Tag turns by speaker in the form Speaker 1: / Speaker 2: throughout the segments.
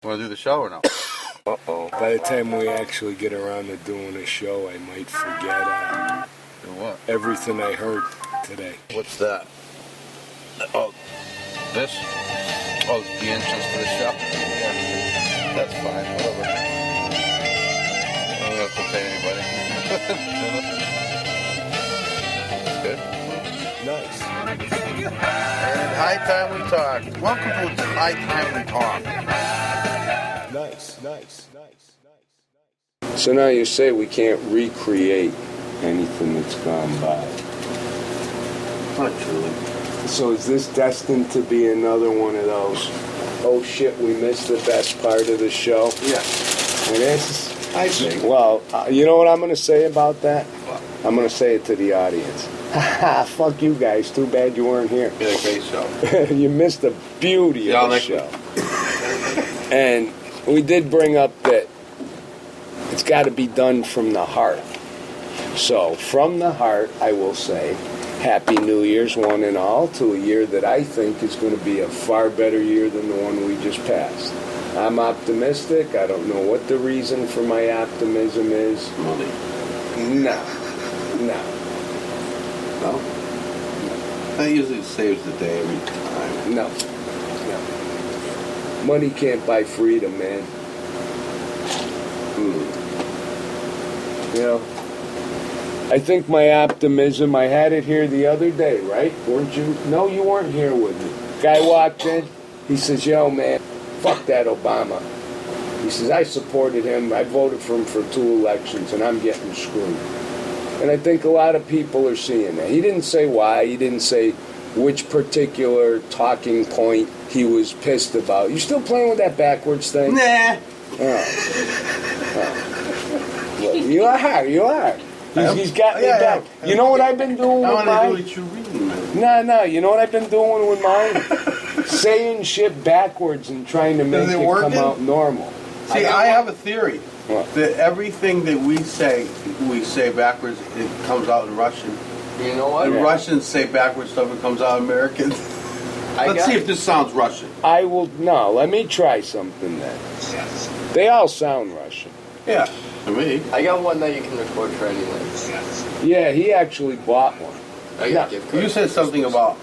Speaker 1: Want to do the show or no?
Speaker 2: Uh-oh. By the time we actually get around to doing a show, I might forget
Speaker 1: What?
Speaker 2: everything I heard today.
Speaker 1: What's that? Oh, this? Oh, the entrance to the show? Yeah. That's fine, whatever. I don't have to pay anybody. Good.
Speaker 2: Nice.
Speaker 1: And High Time We Talk. Welcome to High Time We Talk.
Speaker 2: Nice. So now you say we can't recreate anything that's gone by.
Speaker 1: Not truly.
Speaker 2: So is this destined to be another one of those, oh shit, we missed the best part of the show?
Speaker 1: Yeah.
Speaker 2: It is, I think. Well, you know what I'm going to say about that?
Speaker 1: What?
Speaker 2: I'm going to say it to the audience. Fuck you guys. Too bad you weren't here.
Speaker 1: Be like a show.
Speaker 2: You missed the beauty of the show. And we did bring up that it's got to be done from the heart. So, from the heart, I will say, Happy New Year's, one and all, to a year that I think is going to be a far better year than the one we just passed. I'm optimistic. I don't know what the reason for my optimism is.
Speaker 1: Money.
Speaker 2: No.
Speaker 1: That usually saves the day every time.
Speaker 2: No. Money can't buy freedom, man. You know, I think my optimism, I had it here the other day, right? Weren't you? No, you weren't here with me. Guy walked in. He says, yo, man, fuck that Obama. He says, I supported him. I voted for him for 2 elections, and I'm getting screwed. And I think a lot of people are seeing that. He didn't say why. He didn't say which particular talking point he was pissed about. You still playing with that backwards thing?
Speaker 1: Nah.
Speaker 2: Well, you are. He's got me back. You know what I've been doing with mine?
Speaker 1: I want to do what you're reading, man.
Speaker 2: No. You know what I've been doing with mine? Saying shit backwards and trying to make it come out normal.
Speaker 1: See, I have a theory.
Speaker 2: What?
Speaker 1: That everything that we say backwards, it comes out in Russian.
Speaker 3: You know what?
Speaker 1: The Russians say backwards stuff, it comes out American. Let's see if this sounds Russian.
Speaker 2: Let me try something then. They all sound Russian.
Speaker 1: Yeah, to me.
Speaker 3: I got one that you can record for any length.
Speaker 2: Yeah, he actually bought one.
Speaker 3: I got gift cards.
Speaker 1: You said something about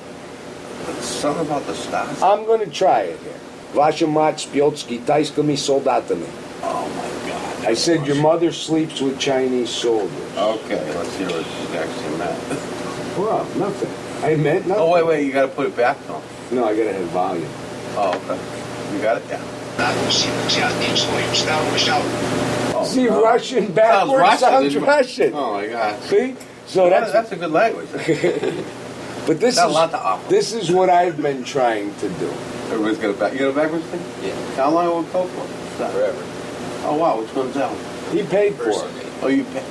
Speaker 1: the stars.
Speaker 2: I'm going to try it here. Ваша мать спит с китайскими солдатами.
Speaker 1: Oh my God.
Speaker 2: I said your mother sleeps with Chinese soldiers.
Speaker 1: Okay, let's see what she actually meant.
Speaker 2: Well, nothing. I meant nothing.
Speaker 1: Oh, wait, you got to put it back though.
Speaker 2: No, I got to have volume.
Speaker 1: Oh, okay. You got it? Yeah. Oh,
Speaker 2: See, no. Russian backwards sounds Russian.
Speaker 1: Oh my God.
Speaker 2: See? So
Speaker 1: that's a good language.
Speaker 2: But this is what I've been trying to do.
Speaker 1: Everybody's got a you got a backwards thing?
Speaker 3: Yeah.
Speaker 1: How long will it go for?
Speaker 3: Forever.
Speaker 1: Oh wow, which one's that one?
Speaker 2: He paid for it.
Speaker 1: Oh, you paid.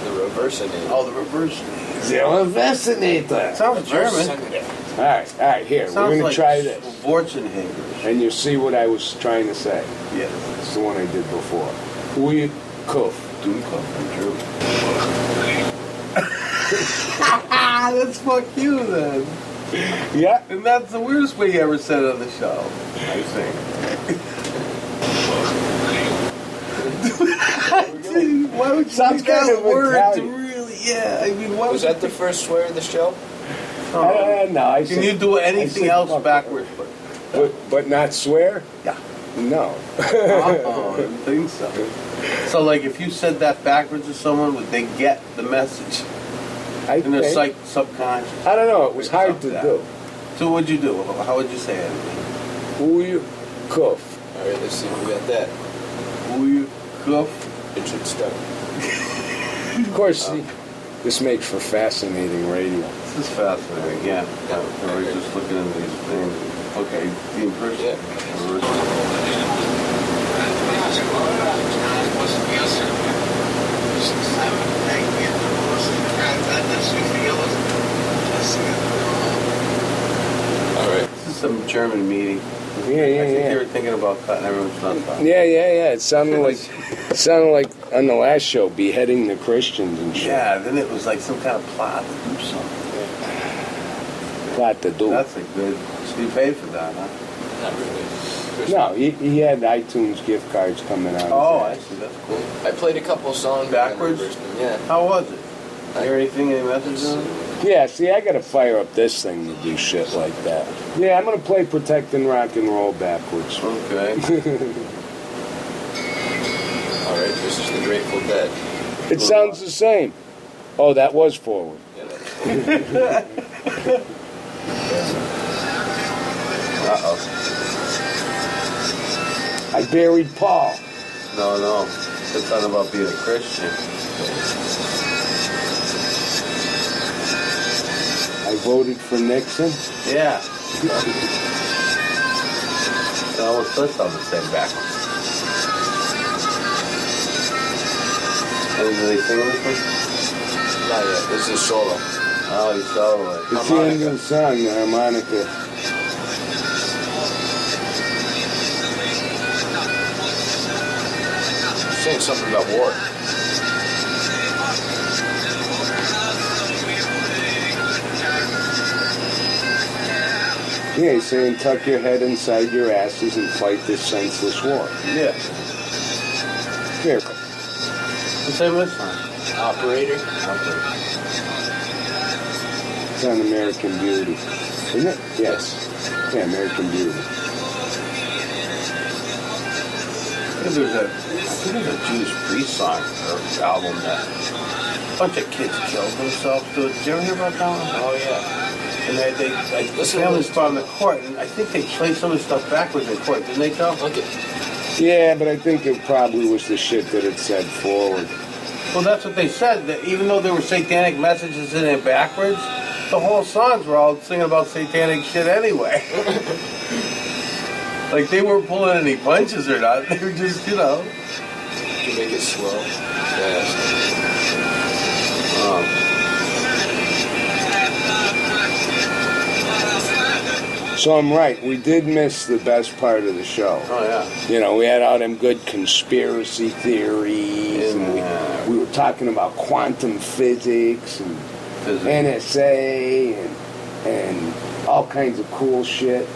Speaker 3: The reversinator.
Speaker 1: Oh, the reversinator.
Speaker 2: The reversinator.
Speaker 1: Sounds German.
Speaker 2: All right, here. We're going to try this.
Speaker 1: Schwarzenegger.
Speaker 2: And you see what I was trying to say.
Speaker 1: Yes.
Speaker 2: It's the one I did before. We kuf.
Speaker 1: That's fuck you then.
Speaker 2: Yeah.
Speaker 1: And that's the weirdest way you ever said it on the show, I think. Dude, why would you
Speaker 2: Sounds
Speaker 1: make that
Speaker 2: kind of
Speaker 1: word
Speaker 2: Italian.
Speaker 1: to really, yeah, I mean, why
Speaker 3: Was that the first swear of the show?
Speaker 2: No, I
Speaker 1: Can you do anything else backwards?
Speaker 2: But not swear?
Speaker 1: Yeah.
Speaker 2: No.
Speaker 1: Oh, I didn't think so. So, like, if you said that backwards to someone, would they get the message? In their subconscious?
Speaker 2: I don't know. It was hard to do.
Speaker 1: So what'd you do? How would you say it?
Speaker 2: Uyu kuf.
Speaker 3: All right, let's see if we got that.
Speaker 1: Uyu kuf.
Speaker 3: It should start.
Speaker 2: Of course, see, this makes for fascinating radio.
Speaker 1: This is fascinating, yeah. We're just looking at these things. Okay, the impression.
Speaker 3: All right.
Speaker 1: This is some German meeting.
Speaker 2: Yeah.
Speaker 1: I think they were thinking about cutting everyone's nuts off.
Speaker 2: Yeah. It sounded like on the last show, beheading the Christians and shit.
Speaker 1: Yeah, then it was like some kind of plot to do something.
Speaker 2: Plot to do.
Speaker 1: That's a good. So you paid for that, huh?
Speaker 3: Not really. Christmas.
Speaker 2: No, he had iTunes gift cards coming out.
Speaker 1: Oh, I see. That's cool.
Speaker 3: I played a couple songs
Speaker 1: Backwards?
Speaker 3: Yeah.
Speaker 1: How was it? Hear anything? Any messages on it?
Speaker 2: Yeah, see, I gotta fire up this thing to do shit like that. Yeah, I'm gonna play Protecting Rock and Roll backwards.
Speaker 1: Okay.
Speaker 3: All right, this is the Grateful Dead.
Speaker 2: It sounds the same. Oh, that was forward.
Speaker 3: Yeah, that's
Speaker 1: Uh-oh.
Speaker 2: I buried Paul.
Speaker 1: No. It's not about being a Christian.
Speaker 2: I voted for Nixon.
Speaker 1: Yeah. It almost does sound the same backwards. Did they sing this one?
Speaker 3: not yet. This is solo.
Speaker 1: Oh, he's soloing.
Speaker 2: It's the end of the song, the harmonica.
Speaker 3: Saying something about war.
Speaker 2: Yeah, he's saying tuck your head inside your asses and fight this senseless war.
Speaker 1: Yeah.
Speaker 2: Here.
Speaker 1: The same this time.
Speaker 3: Operator.
Speaker 2: It's on American Beauty. Isn't it? Yes. Yeah, American Beauty.
Speaker 1: I think there's a Judas Priest song or album that a bunch of kids killed themselves to it. Did you ever hear about that one?
Speaker 3: Oh yeah.
Speaker 1: And the families brought them to court, and I think they played some of the stuff backwards in court, didn't they, Joe?
Speaker 3: Okay.
Speaker 2: Yeah, but I think it probably was the shit that it said forward.
Speaker 1: Well, that's what they said. That even though there were satanic messages in it backwards, the whole songs were all singing about satanic shit anyway. Like they weren't pulling any punches or not. They were just,
Speaker 3: You make it slow. Fast.
Speaker 2: So I'm right. We did miss the best part of the show.
Speaker 1: Oh yeah.
Speaker 2: You know, we had all them good conspiracy theories, and we were talking about quantum physics and NSA and all kinds of cool shit.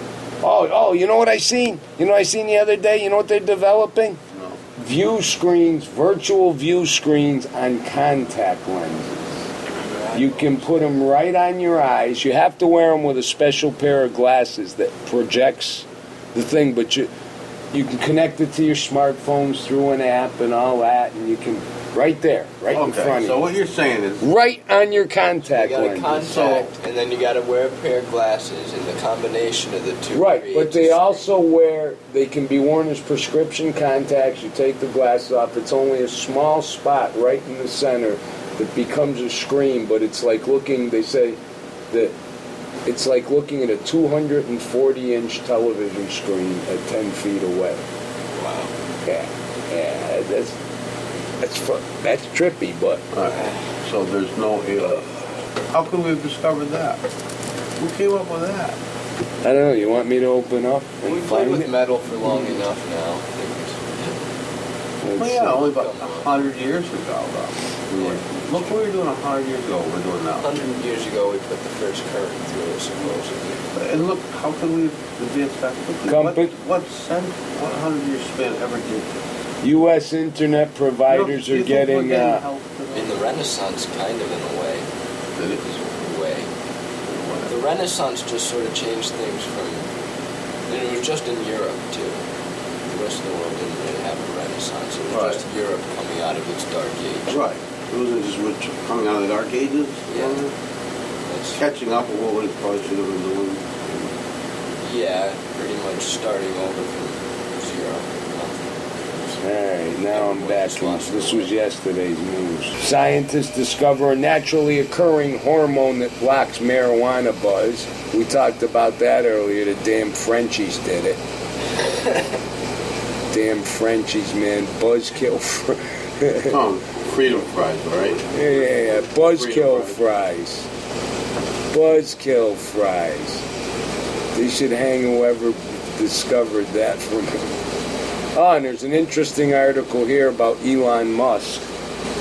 Speaker 2: Oh, you know what I seen? You know what I seen the other day? You know what they're developing?
Speaker 1: No.
Speaker 2: View screens, virtual view screens on contact lenses. You can put them right on your eyes. You have to wear them with a special pair of glasses that projects the thing, but you can connect it to your smartphones through an app and all that, and you can right there, right in front of
Speaker 1: so
Speaker 2: you.
Speaker 1: what you're saying is
Speaker 2: Right on your contact
Speaker 3: You got a
Speaker 2: lenses.
Speaker 3: contact, and then you got to wear a pair of glasses, and the combination of the two.
Speaker 2: Right, but
Speaker 3: creates
Speaker 2: they
Speaker 3: a
Speaker 2: also they can be worn as prescription contacts. You take the glasses off, it's only a small spot right in the center that becomes a screen, but it's like they say that it's like looking at a 240-inch television screen at 10 feet away.
Speaker 3: Wow.
Speaker 2: Yeah, that's trippy, but
Speaker 1: so there's no how could we have discovered that? Who came up with that?
Speaker 2: I don't know. You want me to open up and
Speaker 3: We played
Speaker 2: find
Speaker 3: with
Speaker 2: it?
Speaker 3: metal for long enough now.
Speaker 2: Let's
Speaker 1: Well,
Speaker 2: see.
Speaker 1: yeah, only about 100 years ago, though. Look what we were doing 100 years ago. We're doing now.
Speaker 3: 100 years ago, we put the first current through it, supposedly.
Speaker 1: And look, how can we advance that quickly? What 100 year span ever did?
Speaker 2: U.S. internet providers
Speaker 1: Do
Speaker 2: are
Speaker 1: you think we're
Speaker 2: getting.
Speaker 1: help for that?
Speaker 3: In the Renaissance, kind of, in a way.
Speaker 1: Did it?
Speaker 3: In a way. The Renaissance just sort of changed things from... And it was just in Europe, too. The rest of the world didn't really have a Renaissance. It was
Speaker 1: Right.
Speaker 3: just Europe coming out of its dark age.
Speaker 1: Right. It wasn't just coming out of the Dark Ages.
Speaker 3: Yeah.
Speaker 1: It's catching up with what we probably should have been doing.
Speaker 3: Yeah, pretty much starting over from zero.
Speaker 2: Alright, now I'm back. This was yesterday's news. Scientists discover a naturally occurring hormone that blocks marijuana buzz. We talked about that earlier. The damn Frenchies did it. Damn Frenchies, man. Buzzkill.
Speaker 1: Freedom fries, right?
Speaker 2: Yeah. Buzzkill fries. Buzzkill fries. They should hang whoever discovered that from him. Oh, and there's an interesting article here about Elon Musk.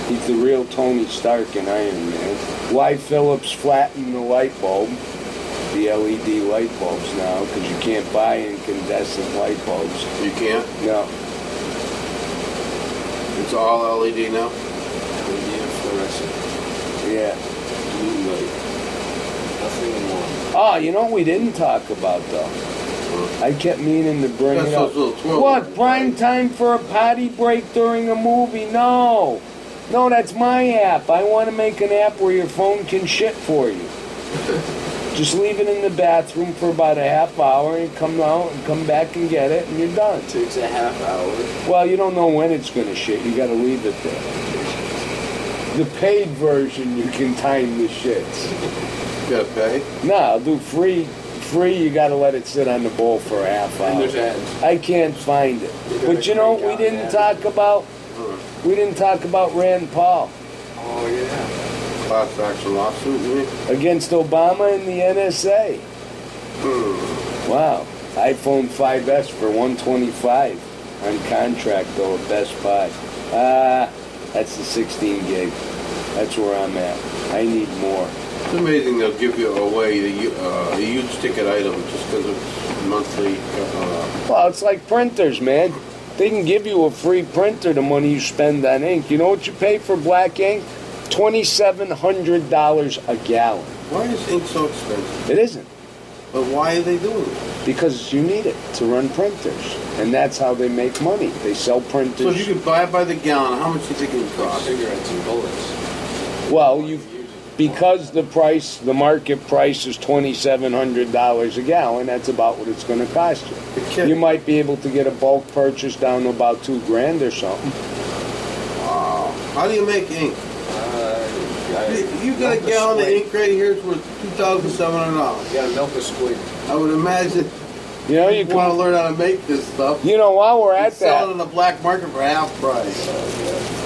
Speaker 2: He's the real Tony Stark in Iron Man. Why Phillips flattened the light bulb. the LED light bulbs now, because you can't buy incandescent light bulbs.
Speaker 1: You can't?
Speaker 2: No.
Speaker 1: It's all LED now?
Speaker 3: LED and fluorescent.
Speaker 2: Yeah.
Speaker 3: Blue light. Nothing more.
Speaker 2: Oh, you know what we didn't talk about, though? I kept meaning to bring
Speaker 1: That's
Speaker 2: it up.
Speaker 1: those little 12
Speaker 2: What,
Speaker 1: ones,
Speaker 2: prime
Speaker 1: right?
Speaker 2: time for a potty break during a movie? No. No, that's my app. I want to make an app where your phone can shit for you. Just leave it in the bathroom for about a half hour and come out and come back and get it and you're done.
Speaker 3: It takes a half hour.
Speaker 2: Well, you don't know when it's going to shit. You got to leave it there. The paid version, you can time the shits.
Speaker 1: You gotta pay?
Speaker 2: No, I'll do free. Free, you got to let it sit on the bowl for a half hour.
Speaker 3: And there's ads.
Speaker 2: I can't find it. But you know what we didn't talk about? We didn't talk about Rand Paul
Speaker 3: Oh, yeah.
Speaker 1: Class action lawsuit, you mean?
Speaker 2: against Obama and the NSA. Wow. iPhone 5S for $125 on contract though at Best Buy. That's the 16 gig. That's where I'm at. I need more.
Speaker 1: It's amazing they'll give you away a huge ticket item just because it's monthly.
Speaker 2: Well, it's like printers, man. They can give you a free printer the money you spend on ink. You know what you pay for black ink? $2,700 a gallon.
Speaker 1: Why is ink so expensive?
Speaker 2: It isn't.
Speaker 1: But why are they doing it?
Speaker 2: Because you need it to run printers. And that's how they make money. They sell printers.
Speaker 1: So if you could buy it by the gallon, how much do you think it would
Speaker 3: Like
Speaker 1: cost?
Speaker 3: cigarettes and bullets.
Speaker 2: Well, because the market price is $2,700 a gallon, that's about what it's going to cost you. You might be able to get a bulk purchase down to about $2,000 or something.
Speaker 1: Wow. How do you make ink? You got a gallon of ink right here, it's worth $2,700.
Speaker 3: You gotta milk a squid.
Speaker 1: I would imagine
Speaker 2: You know,
Speaker 1: you want to learn how to make this stuff.
Speaker 2: You know, while we're at
Speaker 1: Sell it
Speaker 2: that,
Speaker 1: on the black market for half price.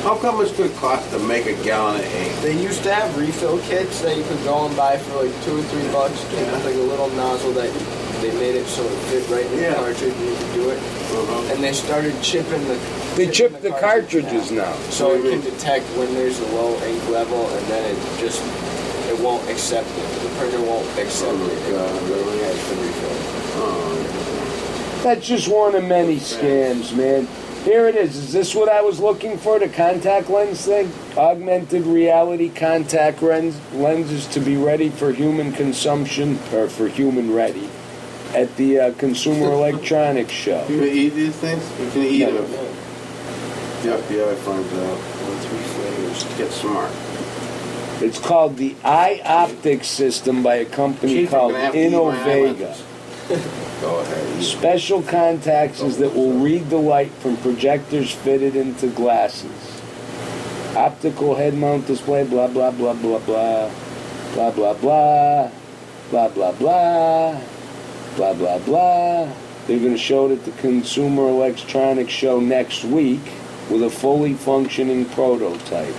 Speaker 1: How come much could it cost to make a gallon of ink?
Speaker 3: They used to have refill kits that you could go and buy for like $2 or $3. Came with like a little nozzle that they made it so it fit right in the cartridge and you could do it. And they started chipping the.
Speaker 2: they chip the
Speaker 3: cartridge
Speaker 2: cartridges now.
Speaker 3: So it can detect when there's a low ink level, and then it won't accept it. The printer won't accept it.
Speaker 1: Really?
Speaker 3: It has been refilled.
Speaker 2: That's just one of many scams, man. Here it is. Is this what I was looking for, the contact lens thing? Augmented reality contact lenses to be ready for human consumption, or for human ready, at the Consumer Electronics Show.
Speaker 1: You can eat these things? You can eat
Speaker 2: No.
Speaker 1: them. The FBI finds out.
Speaker 3: 3 flavors.
Speaker 1: Get smart.
Speaker 2: It's called the Eye Optics System by a company
Speaker 1: Chief, I'm
Speaker 2: called
Speaker 1: gonna have to eat my
Speaker 2: Innovega.
Speaker 1: eyelashes. Go ahead.
Speaker 2: Special contacts that will read the light from projectors fitted into glasses. Optical head mount display, blah, blah, blah, blah, blah. Blah, blah, blah. Blah, blah, blah. Blah, blah, blah. They're going to show it at the Consumer Electronics Show next week with a fully functioning prototype.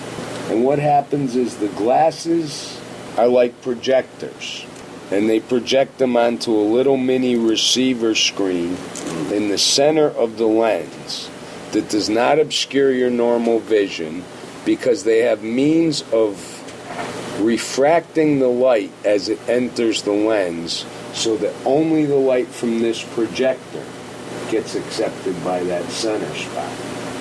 Speaker 2: And what happens is the glasses are like projectors. And they project them onto a little mini receiver screen in the center of the lens that does not obscure your normal vision because they have means of refracting the light as it enters the lens so that only the light from this projector gets accepted by that center spot.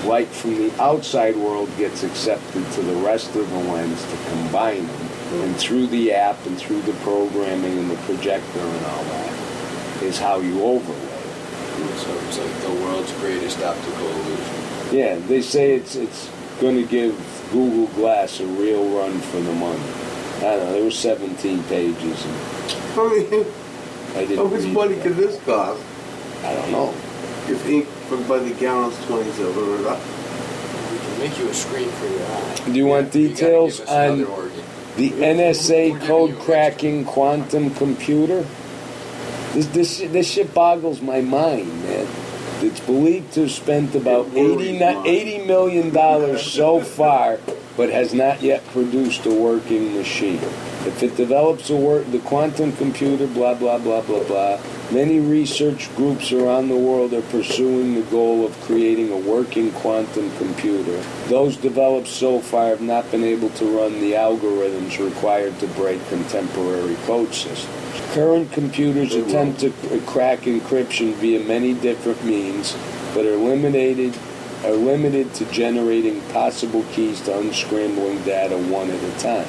Speaker 2: Light from the outside world gets accepted to the rest of the lens to combine them. And through the app and through the programming and the projector and all that is how you overlay it.
Speaker 3: So it's like the world's greatest optical illusion.
Speaker 2: Yeah, they say it's going to give Google Glass a real run for the money. I don't know, there were 17 pages. And
Speaker 1: How much
Speaker 2: read
Speaker 1: money
Speaker 2: that.
Speaker 1: could this cost?
Speaker 2: I don't know.
Speaker 1: If ink by the gallon's $2,700.
Speaker 3: We can make you a screen for your eye.
Speaker 2: Do you want
Speaker 3: You gotta
Speaker 2: details
Speaker 3: give us another
Speaker 2: on
Speaker 3: organ.
Speaker 2: the NSA code cracking quantum computer? This shit boggles my mind, man. It's believed to have spent about $80 million so far, but has not yet produced a working machine. If it develops the quantum computer, blah, blah, blah, blah, blah, many research groups around the world are pursuing the goal of creating a working quantum computer. Those developed so far have not been able to run the algorithms required to break contemporary code systems. Current computers
Speaker 1: They will.
Speaker 2: attempt to crack encryption via many different means, but are limited to generating possible keys to unscrambling data one at a time.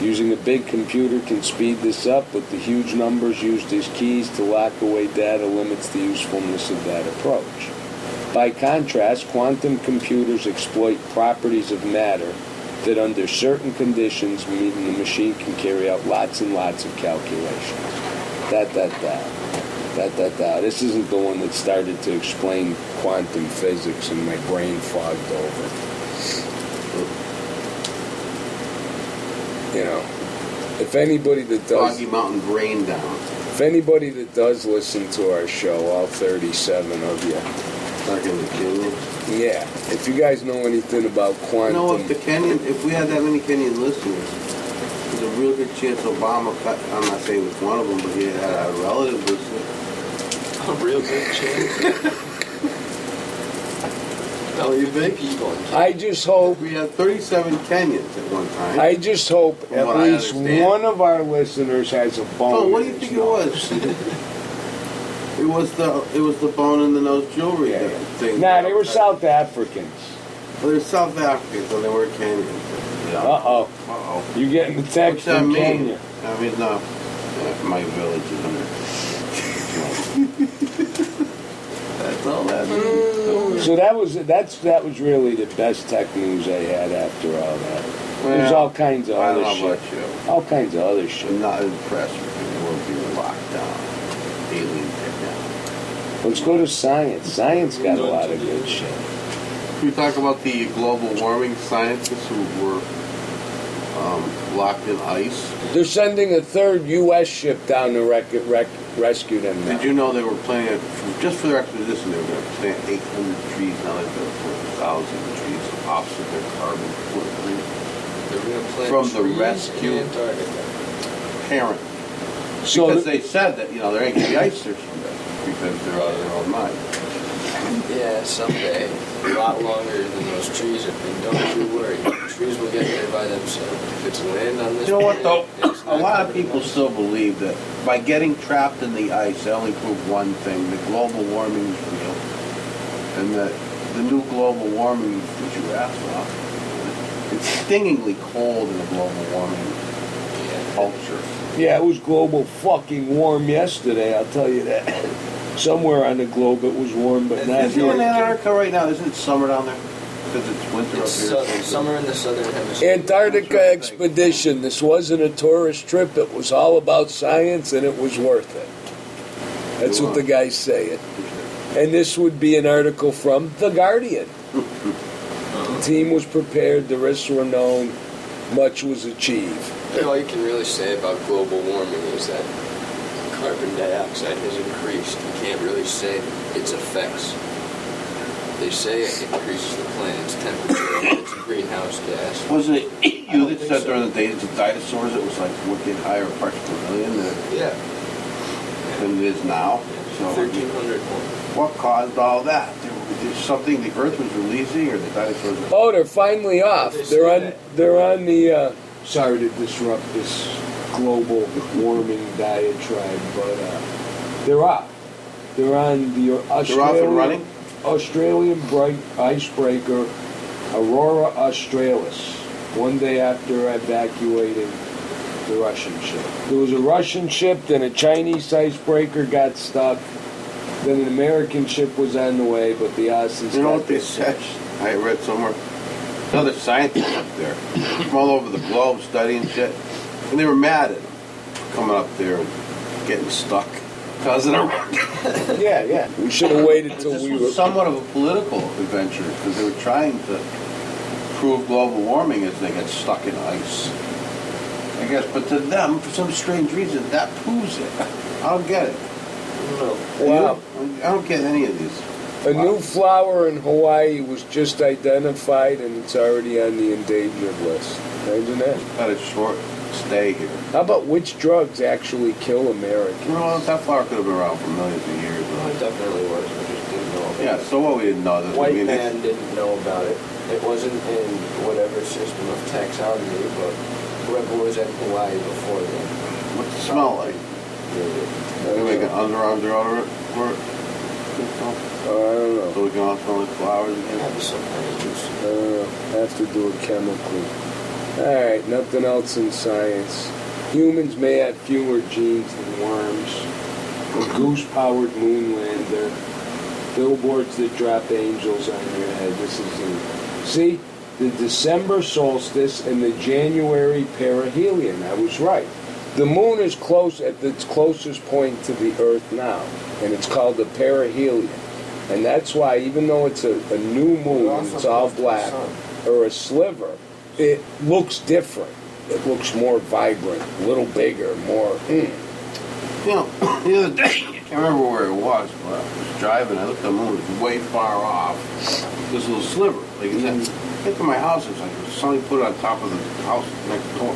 Speaker 2: Using a big computer can speed this up, but the huge numbers used as keys to lock away data limits the usefulness of that approach. By contrast, quantum computers exploit properties of matter that under certain conditions mean the machine can carry out lots and lots of calculations. This isn't the one that started to explain quantum physics and my brain fogged over. You know, if anybody that does...
Speaker 1: Foggy Mountain brain down.
Speaker 2: If anybody that does listen to our show, all 37 of you,
Speaker 1: Stuck in the canyon.
Speaker 2: yeah, if you guys know anything about quantum...
Speaker 1: You know, if we had that many Kenyan listeners, there's a real good chance Obama cut, I'm not saying it was one of them, but he had a relative listener.
Speaker 3: A real good chance.
Speaker 1: Oh, you think?
Speaker 3: People.
Speaker 2: I just hope...
Speaker 1: We had 37 Kenyans at one time.
Speaker 2: I just hope
Speaker 1: From
Speaker 2: at
Speaker 1: what I
Speaker 2: least
Speaker 1: understand.
Speaker 2: one of our listeners has a bone.
Speaker 1: Oh, what do
Speaker 2: in
Speaker 1: you
Speaker 2: his
Speaker 1: think it
Speaker 2: nose.
Speaker 1: was? It was the bone in the nose jewelry
Speaker 2: Yeah.
Speaker 1: thing.
Speaker 2: Nah, they were South Africans.
Speaker 1: Well, they're South Africans, and they were Kenyans. Yeah.
Speaker 2: Uh-oh.
Speaker 1: Uh-oh.
Speaker 2: You're getting the
Speaker 1: What's
Speaker 2: text
Speaker 1: that
Speaker 2: from
Speaker 1: mean?
Speaker 2: Kenya.
Speaker 1: I mean, no. My village is under. That's all that means.
Speaker 2: So that was really the best tech news I had after all that. There's all kinds of
Speaker 1: I
Speaker 2: other
Speaker 1: don't know
Speaker 2: shit.
Speaker 1: about you.
Speaker 2: All kinds of other shit.
Speaker 1: I'm not impressed with the world being locked down. Alien technology.
Speaker 2: Let's go to science. Science got a lot of good shit.
Speaker 1: We talk about the global warming scientists who were locked in ice.
Speaker 2: They're sending a third U.S. ship down to rescue them now.
Speaker 1: Did you know they were planning, just for their expedition, they were going to plant 800 trees. Now they're going to plant 1,000 trees to offset their carbon footprint.
Speaker 3: They're going to plant
Speaker 1: From the
Speaker 3: trees
Speaker 1: rescue
Speaker 3: in Antarctica.
Speaker 1: Parent.
Speaker 2: So
Speaker 1: Because they said that, there ain't going to be ice there someday. Because they're out of their own mind.
Speaker 3: Yeah, someday. A lot longer than those trees have been. Don't you worry. Trees will get there by themselves. If it's land on this
Speaker 1: You know what, though?
Speaker 3: planet, it's
Speaker 1: A
Speaker 3: not
Speaker 1: lot of
Speaker 3: covered in
Speaker 1: people
Speaker 3: ice.
Speaker 1: still believe that by getting trapped in the ice, they only prove one thing, that global warming is real. And that the new global warming that you asked about, it's stingingly cold in the global warming culture.
Speaker 2: yeah, it was global fucking warm yesterday, I'll tell you that. Somewhere on the globe it was warm, but not
Speaker 1: Isn't it in
Speaker 2: here.
Speaker 1: Antarctica right now? Isn't it summer down there? Because it's winter
Speaker 3: It's
Speaker 1: up here.
Speaker 3: summer in the southern hemisphere.
Speaker 2: Antarctica expedition. This wasn't a tourist trip. It was all about science, and it was worth it. That's what the guy's saying. And this would be an article from The Guardian. The team was prepared. The risks were known. Much was achieved.
Speaker 3: All you can really say about global warming is that carbon dioxide has increased. You can't really say its effects. They say it increases the planet's temperature and its greenhouse gas.
Speaker 1: Wasn't it you that said during the days of dinosaurs it was like wicked higher parts per million
Speaker 3: Yeah.
Speaker 1: than it is now? So
Speaker 3: 1,300 more.
Speaker 1: what caused all that? There's something the Earth was releasing, or the dinosaurs?
Speaker 2: Oh, they're finally off.
Speaker 3: They
Speaker 2: They're
Speaker 3: say
Speaker 2: on.
Speaker 3: that.
Speaker 2: They're on the. Sorry to disrupt this global warming diatribe, but they're off. They're on the Australian.
Speaker 1: They're off and running?
Speaker 2: Australian bright icebreaker Aurora Australis, one day after evacuating the Russian ship. There was a Russian ship, then a Chinese icebreaker got stuck, then an American ship was on the way, but the Aussies
Speaker 1: You know
Speaker 2: got
Speaker 1: what they
Speaker 2: this.
Speaker 1: said? I read somewhere. Other scientists up there from all over the globe studying shit, and they were mad at them for coming up there and getting stuck. Causing a
Speaker 2: Yeah. We should have waited till
Speaker 1: This
Speaker 2: we
Speaker 1: was
Speaker 2: were.
Speaker 1: somewhat of a political adventure because they were trying to prove global warming as they get stuck in ice. I guess, but to them, for some strange reason, that proves it. I don't get it.
Speaker 2: Wow.
Speaker 1: I don't get any of these.
Speaker 2: A new flower in Hawaii was just identified and it's already on the endangered list. Imagine that.
Speaker 1: Got a short stay here.
Speaker 2: How about which drugs actually kill Americans?
Speaker 1: You know, that flower could have been around for millions of years.
Speaker 3: Well, it definitely was. We just didn't know about
Speaker 1: Yeah,
Speaker 3: it.
Speaker 1: so what we didn't know. That,
Speaker 3: White
Speaker 1: it's-
Speaker 3: man didn't know about it. It wasn't in whatever system of taxonomy, but whoever was at Hawaii before them
Speaker 1: What's it smell like? Can we make an underarm deodorant for it?
Speaker 2: I don't know.
Speaker 1: So we can all smell like flowers again?
Speaker 3: Have some honey juice.
Speaker 2: I don't know. Have to do it chemically. Alright, nothing else in science. Humans may have fewer genes than worms. A goose-powered moon lander. Billboards that drop angels on your head. This is see, the December solstice and the January perihelion. I was right. The moon is close at its closest point to the Earth now, and it's called the perihelion. And that's why, even though it's a new moon, it's all black, or a sliver, it looks different. It looks more vibrant, a little bigger, more.
Speaker 1: You know, the other day, I can't remember where it was, but I was driving, I looked at the moon, it was way far off. This little sliver. Like it's at my house, it's like somebody put it on top of the house next door.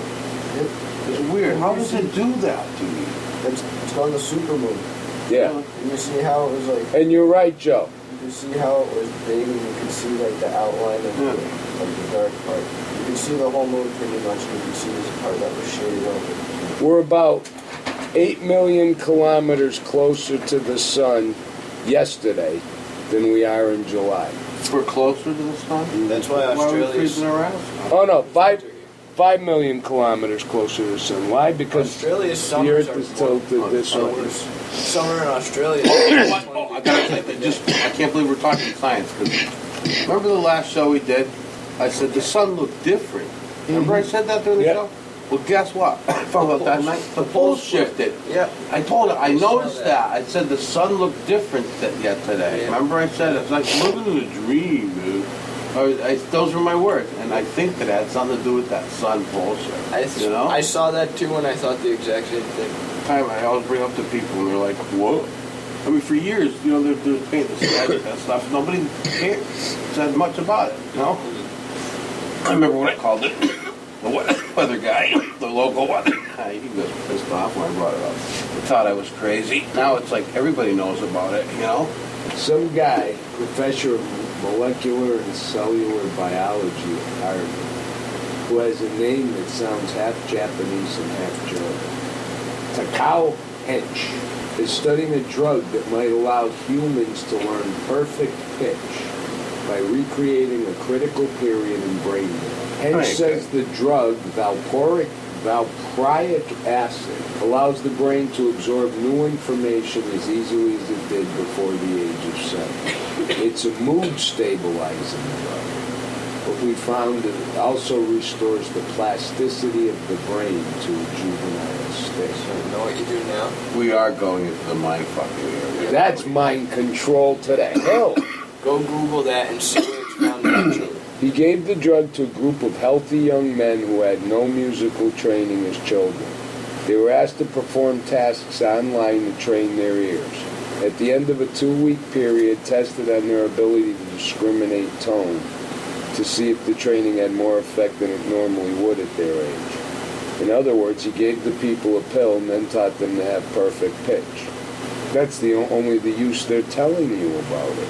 Speaker 1: It's weird. How does it do that to me?
Speaker 4: It's called the supermoon.
Speaker 2: Yeah.
Speaker 4: And you see how it was like.
Speaker 2: And you're right, Joe.
Speaker 4: You can see how it was big, and you can see like the outline of the dark part. You can see the whole moon pretty much, and you can see this part that was shaded over.
Speaker 2: We're about 8 million kilometers closer to the sun yesterday than we are in July.
Speaker 1: We're closer to the sun?
Speaker 4: That's why
Speaker 1: Why are we
Speaker 4: Australia's.
Speaker 1: freezing our ass off?
Speaker 2: Oh no, 5 million kilometers closer to the sun. Why? Because
Speaker 4: Australia's
Speaker 2: the
Speaker 4: summers
Speaker 2: Earth
Speaker 4: are
Speaker 2: is tilted this way.
Speaker 4: Summer in Australia.
Speaker 1: Oh, I gotta say, I can't believe we're talking science. Cause remember the last show we did? I said the sun looked different. Remember I said that during the
Speaker 2: Yeah.
Speaker 1: show? Well, guess what? I found out that night the pole shifted.
Speaker 4: Yeah.
Speaker 1: I told her, I noticed that. I said the sun looked different yet today.
Speaker 4: Yeah.
Speaker 1: Remember I said it? It's like living in a dream, dude. Those were my words, and I think that had something to do with that sun bullshit. You know?
Speaker 4: I saw that too, and I thought the exact same thing.
Speaker 1: I always bring up to people, and they're like, "What?" I mean, for years, you know, they're painting the sky and stuff. Nobody cared, said much about it. You know? I remember when I called it the weather guy, the local weather guy. He was pissed off when I brought it up. He thought I was crazy. Now it's like everybody knows about it. You know?
Speaker 2: Some guy, professor of molecular and cellular biology at Harvard, who has a name that sounds half Japanese and half German, Takao Hench, is studying a drug that might allow humans to learn perfect pitch by recreating a critical period in brain. Hench says the drug, valproic acid, allows the brain to absorb new information as easily as it did before the age of 7. It's a mood stabilizing drug. But we found that it also restores the plasticity of the brain to a juvenile state.
Speaker 4: So you know what you do now?
Speaker 1: We are going into the mind fucking area.
Speaker 2: That's mind control to the hill.
Speaker 4: Go Google that and see where it's found naturally.
Speaker 2: He gave the drug to a group of healthy young men who had no musical training as children. They were asked to perform tasks online to train their ears. At the end of a 2-week period, tested on their ability to discriminate tone to see if the training had more effect than it normally would at their age. In other words, he gave the people a pill and then taught them to have perfect pitch. That's only the use they're telling you about it.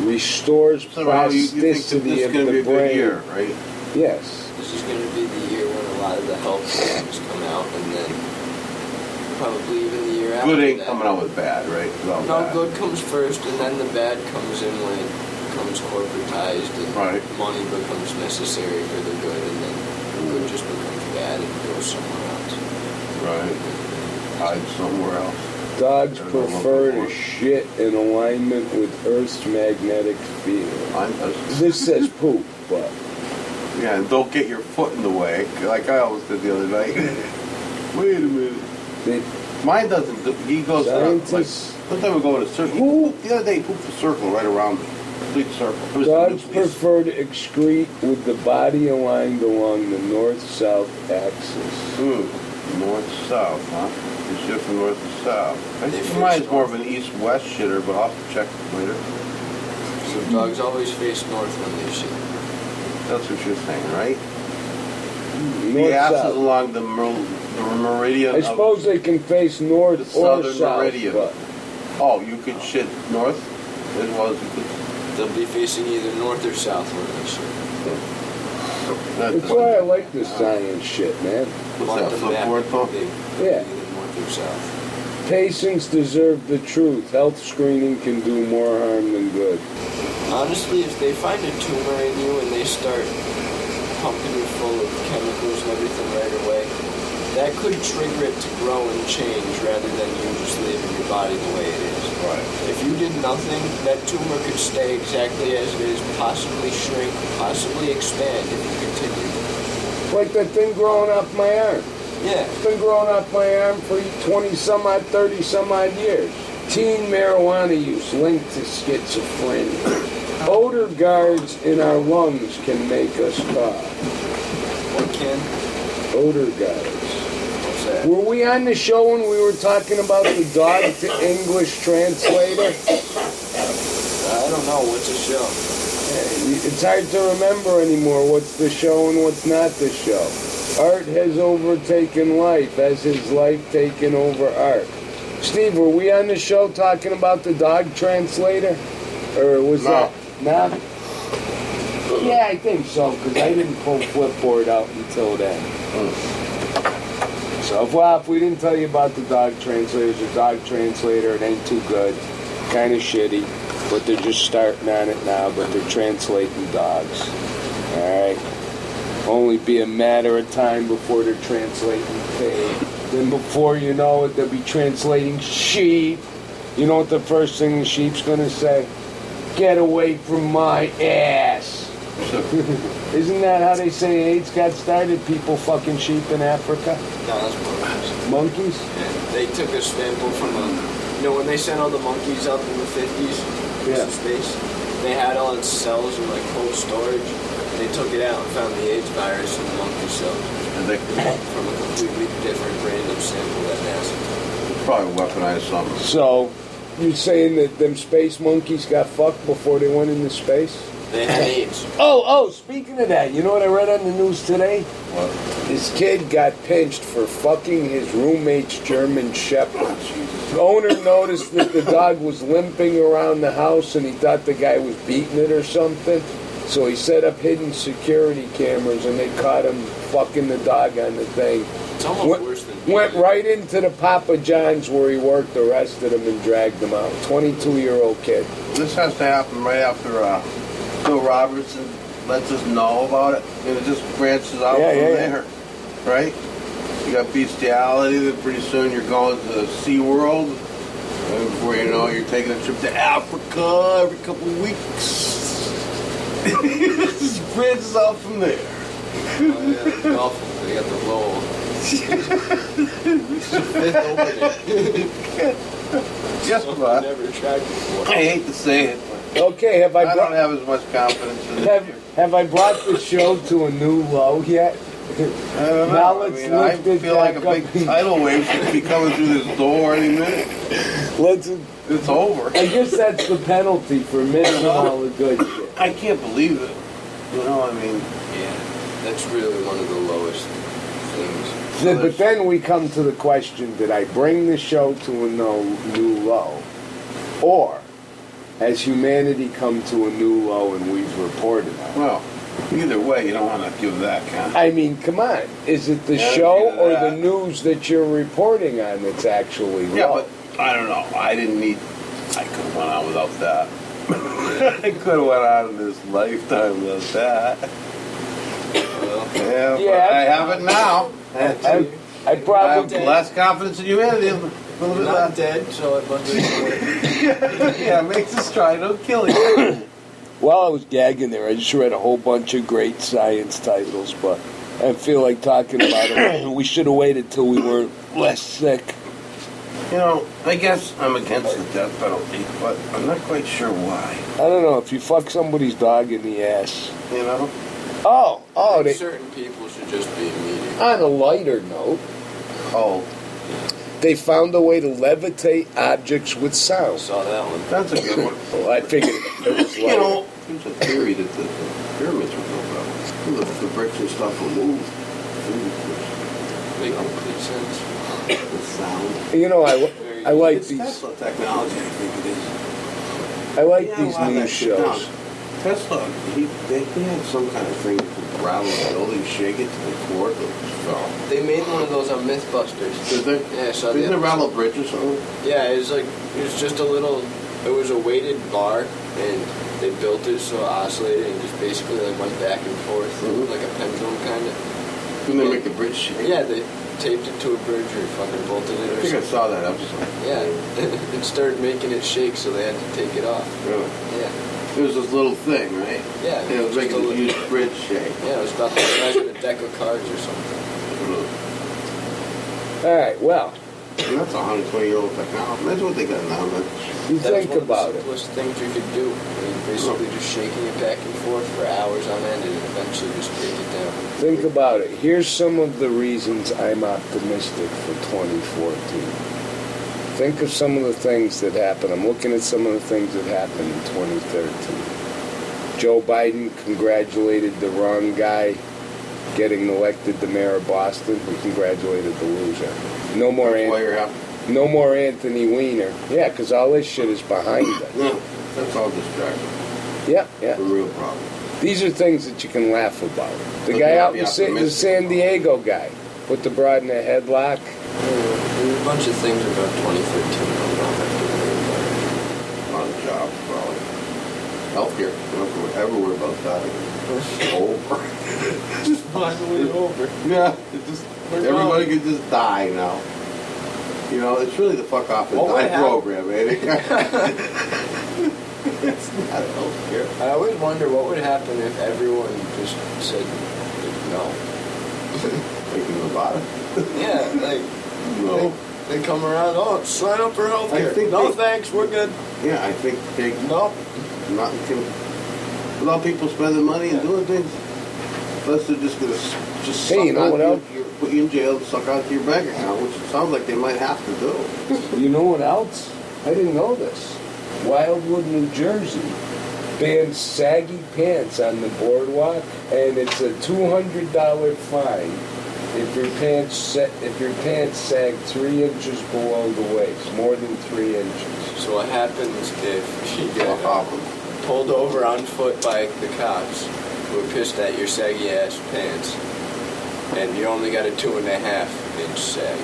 Speaker 2: Restores
Speaker 1: So how you think that
Speaker 2: plasticity
Speaker 1: this is
Speaker 2: of
Speaker 1: going to be
Speaker 2: the
Speaker 1: a good
Speaker 2: brain.
Speaker 1: year, right?
Speaker 2: Yes.
Speaker 4: This is going to be the year when a lot of the health things come out, and then probably even the year after
Speaker 1: Good ain't
Speaker 4: that.
Speaker 1: coming out with bad, right? It's all
Speaker 4: No,
Speaker 1: bad.
Speaker 4: good comes first, and then the bad comes in when it becomes corporatized and
Speaker 1: Right.
Speaker 4: money becomes necessary for the good, and then the good just becomes bad and goes somewhere else.
Speaker 1: Right. Hide somewhere else.
Speaker 2: Dogs
Speaker 1: They're
Speaker 2: prefer
Speaker 1: looking
Speaker 2: to
Speaker 1: for-
Speaker 2: shit in alignment with Earth's magnetic field. This says poop, but
Speaker 1: Yeah, and don't get your foot in the way, like I always did the other night. Wait a minute.
Speaker 2: they,
Speaker 1: Mine doesn't. He goes around, like,
Speaker 2: scientists,
Speaker 1: sometimes we go in a circle.
Speaker 2: Who?
Speaker 1: The other day, he pooped a circle right around me. Complete circle. It was
Speaker 2: dogs
Speaker 1: the nucleus.
Speaker 2: prefer to excrete with the body aligned along the north-south axis.
Speaker 1: North-south, huh? You shit from north to south. I
Speaker 4: They
Speaker 1: think mine's
Speaker 4: face
Speaker 1: more of an east-west shitter, but I'll have to check later.
Speaker 4: So dogs always face north when they shit.
Speaker 1: That's what you're saying, right? The
Speaker 2: North-south.
Speaker 1: ass is along the meridian
Speaker 2: I
Speaker 1: of...
Speaker 2: suppose they can face north
Speaker 1: the
Speaker 2: or
Speaker 1: southern
Speaker 2: south,
Speaker 1: meridian.
Speaker 2: but
Speaker 1: Oh, you could shit north as well as you could...
Speaker 4: They'll be facing either north or south when they shit.
Speaker 2: That's why I like this science shit, man.
Speaker 1: What's that, flipboard phone?
Speaker 2: Yeah.
Speaker 3: North or south.
Speaker 2: Patients deserve the truth. Health screening can do more harm than good.
Speaker 3: Honestly, if they find a tumor in you and they start pumping you full of chemicals and everything right away, that could trigger it to grow and change rather than you just leaving your body the way it is.
Speaker 1: Right.
Speaker 3: If you did nothing, that tumor could stay exactly as it is, possibly shrink, possibly expand if you continue.
Speaker 2: Like that thing growing up my arm.
Speaker 3: Yeah.
Speaker 2: It's been growing up my arm for 20 some odd, 30 some odd years. Teen marijuana use linked to schizophrenia. Odor guards in our lungs can make us cough.
Speaker 3: What can?
Speaker 2: Odor guards.
Speaker 3: What's that?
Speaker 2: Were we on the show when we were talking about the dog to English translator?
Speaker 3: I don't know. What's a show?
Speaker 2: It's hard to remember anymore what's the show and what's not the show. Art has overtaken life. Has his life taken over art? Steve, were we on the show talking about the dog translator? Or was that... No? Yeah, I think so, because I didn't pull Flipboard out until then. So, if we didn't tell you about the dog translator, it's a dog translator. It ain't too good. Kind of shitty. But they're just starting on it now, but they're translating dogs. Alright? Only be a matter of time before they're translating pig. Then before you know it, they'll be translating sheep. You know what the first thing the sheep's gonna say? Get away from my ass. Isn't that how they say AIDS got started? People fucking sheep in Africa?
Speaker 3: No, that's monkeys.
Speaker 2: Monkeys?
Speaker 3: Yeah, they took a sample from when they sent all the monkeys up in the 50s to space, they had all its cells in like cold storage. They took it out and found the AIDS virus in the monkey cells.
Speaker 1: And they
Speaker 3: From a completely different random sample that NASA.
Speaker 1: probably weaponized something.
Speaker 2: So, you're saying that them space monkeys got fucked before they went into space?
Speaker 3: They had AIDS.
Speaker 2: Oh, speaking of that, you know what I read on the news today?
Speaker 1: What?
Speaker 2: This kid got pinched for fucking his roommate's German Shepherd. The owner noticed that the dog was limping around the house and he thought the guy was beating it or something. So he set up hidden security cameras and they caught him fucking the dog on the thing.
Speaker 3: It's almost worse than
Speaker 2: Went right into the Papa John's where he worked, arrested him and dragged him out. 22-year-old kid.
Speaker 1: This has to happen right after Bill Robertson lets us know about it, and it just branches out from there, right? You got bestiality, then pretty soon you're going to SeaWorld, and before you know it, you're taking a trip to Africa every couple of weeks. It just branches out from there.
Speaker 3: Oh, yeah, golf. They got the roll.
Speaker 1: Guess what?
Speaker 3: Never tried before.
Speaker 1: I hate to say it, but
Speaker 2: Okay, have
Speaker 1: I don't have as much confidence in it.
Speaker 2: have I brought the show to a new low yet?
Speaker 1: I don't know.
Speaker 2: Now let's
Speaker 1: I
Speaker 2: lift it
Speaker 1: feel like a
Speaker 2: back
Speaker 1: big
Speaker 2: up.
Speaker 1: tidal wave should be coming through this door any minute. It's over.
Speaker 2: I guess that's the penalty for missing all the good shit.
Speaker 1: I can't believe it. You know, I mean,
Speaker 3: Yeah, that's really one of the lowest things.
Speaker 2: But then we come to the question, did I bring the show to a new low? Or has humanity come to a new low and we've reported on it?
Speaker 1: well, either way, you don't want to give that kind of...
Speaker 2: I mean, come on. Is it the
Speaker 1: Yeah,
Speaker 2: show
Speaker 1: do
Speaker 2: or
Speaker 1: that.
Speaker 2: the news that you're reporting on that's actually low?
Speaker 1: Yeah, but I don't know. I could have went on without that. I could have went on in this lifetime without that.
Speaker 3: Well,
Speaker 1: Yeah, but I have it now.
Speaker 2: I
Speaker 1: I
Speaker 2: probably...
Speaker 1: have less confidence in humanity. A little bit
Speaker 3: not
Speaker 1: less.
Speaker 3: dead, so it must be.
Speaker 1: Yeah, it makes us try. Don't kill you.
Speaker 2: While I was gagging there, I just read a whole bunch of great science titles, but I feel like talking about it. We should have waited till we were less sick.
Speaker 1: You know, I guess I'm against the death penalty, but I'm not quite sure why.
Speaker 2: I don't know, if you fuck somebody's dog in the ass.
Speaker 1: You know?
Speaker 2: They,
Speaker 3: Certain people should just be immediate.
Speaker 2: on a lighter note,
Speaker 1: Oh,
Speaker 2: they found a way to levitate objects with sound.
Speaker 3: Saw that one.
Speaker 1: that's a good one.
Speaker 2: Well, I figured it was
Speaker 1: You
Speaker 2: lighter.
Speaker 1: know, there's a theory that the pyramids were built up. The bricks and stuff were moved.
Speaker 3: Make complete sense.
Speaker 1: The sound.
Speaker 2: You know, I like
Speaker 1: It's
Speaker 2: these.
Speaker 1: Tesla technology, I think it is.
Speaker 2: I like
Speaker 1: Yeah,
Speaker 2: these
Speaker 1: a lot of that
Speaker 2: news
Speaker 1: shit
Speaker 2: shows.
Speaker 1: down. Tesla, they had some kind of thing to rattle the building, shake it to the core, it fell.
Speaker 3: They made one of those on Mythbusters.
Speaker 1: Did they?
Speaker 3: Yeah, I saw
Speaker 1: Didn't
Speaker 3: the
Speaker 1: it rattle a bridge or something?
Speaker 3: Yeah, it was just a little. It was a weighted bar, and they built it so it oscillated and just basically like went back and forth, like a pendulum kind of.
Speaker 1: Didn't they make the bridge shake?
Speaker 3: Yeah, they taped it to a bridge or fucking bolted it
Speaker 1: I
Speaker 3: or
Speaker 1: think I
Speaker 3: something.
Speaker 1: saw that episode.
Speaker 3: Yeah, it started making it shake, so they had to take it off.
Speaker 1: Really?
Speaker 3: Yeah,
Speaker 1: It was this little thing, right?
Speaker 3: yeah.
Speaker 1: And it was
Speaker 3: just
Speaker 1: making
Speaker 3: a
Speaker 1: a
Speaker 3: little-
Speaker 1: huge bridge shake.
Speaker 3: Yeah, it was about the size of a deck of cards or something.
Speaker 2: All right, well,
Speaker 1: And that's a 120-year-old technology. Imagine what they got now, man.
Speaker 2: you
Speaker 3: That was
Speaker 2: think
Speaker 3: one
Speaker 2: about
Speaker 3: of the
Speaker 2: it.
Speaker 3: simplest things you could do. I mean, basically just shaking it back and forth for hours on end and eventually just take it down.
Speaker 2: Think about it. Here's some of the reasons I'm optimistic for 2014. Think of some of the things that happened. I'm looking at some of the things that happened in 2013. Joe Biden congratulated the wrong guy getting elected the mayor of Boston. He congratulated the loser. No more,
Speaker 1: That's why you're happy.
Speaker 2: no more Anthony Weiner. Yeah, because all this shit is behind us.
Speaker 1: No, that's all distraction.
Speaker 2: Yeah, yeah.
Speaker 1: The real problem.
Speaker 2: These are things that you can laugh about. The
Speaker 1: But
Speaker 2: guy
Speaker 1: you
Speaker 2: out
Speaker 1: gotta
Speaker 2: in
Speaker 1: be
Speaker 2: the
Speaker 1: optimistic
Speaker 2: San
Speaker 1: about it.
Speaker 2: Diego guy put the broad in a headlock.
Speaker 3: There's a bunch of things about 2013 that we don't have to worry about.
Speaker 1: A lot of jobs, probably. Healthcare. You don't have to ever worry about that. It's over.
Speaker 3: Just finally over.
Speaker 1: Yeah, it just, everybody can just die now. You know, it's really the fuck off and
Speaker 3: What would
Speaker 1: die
Speaker 3: happen-
Speaker 1: program, man. It's not healthcare.
Speaker 3: I always wonder what would happen if everyone just said no.
Speaker 1: Thinking about it.
Speaker 3: Yeah, like
Speaker 1: No.
Speaker 3: they come around. Oh, sign up for
Speaker 1: I
Speaker 3: healthcare.
Speaker 1: think
Speaker 3: No,
Speaker 1: they-
Speaker 3: thanks. We're good.
Speaker 1: Yeah, I think they
Speaker 3: Nope.
Speaker 1: nothing can. Without people spending money and doing things, unless they're just gonna just
Speaker 2: Hey,
Speaker 1: suck
Speaker 2: you know
Speaker 1: out
Speaker 2: what
Speaker 1: your-
Speaker 2: else?
Speaker 1: put you in jail and suck out your bank account, which it sounds like they might have to do.
Speaker 2: You know what else? I didn't know this. Wildwood, New Jersey bans saggy pants on the boardwalk, and it's a $200 fine if your pants sag 3 inches below the waist, more than 3 inches.
Speaker 3: So what happens if you get
Speaker 1: No problem.
Speaker 3: pulled over on foot by the cops who are pissed at your saggy ass pants, and you only got a 2.5 inch sag?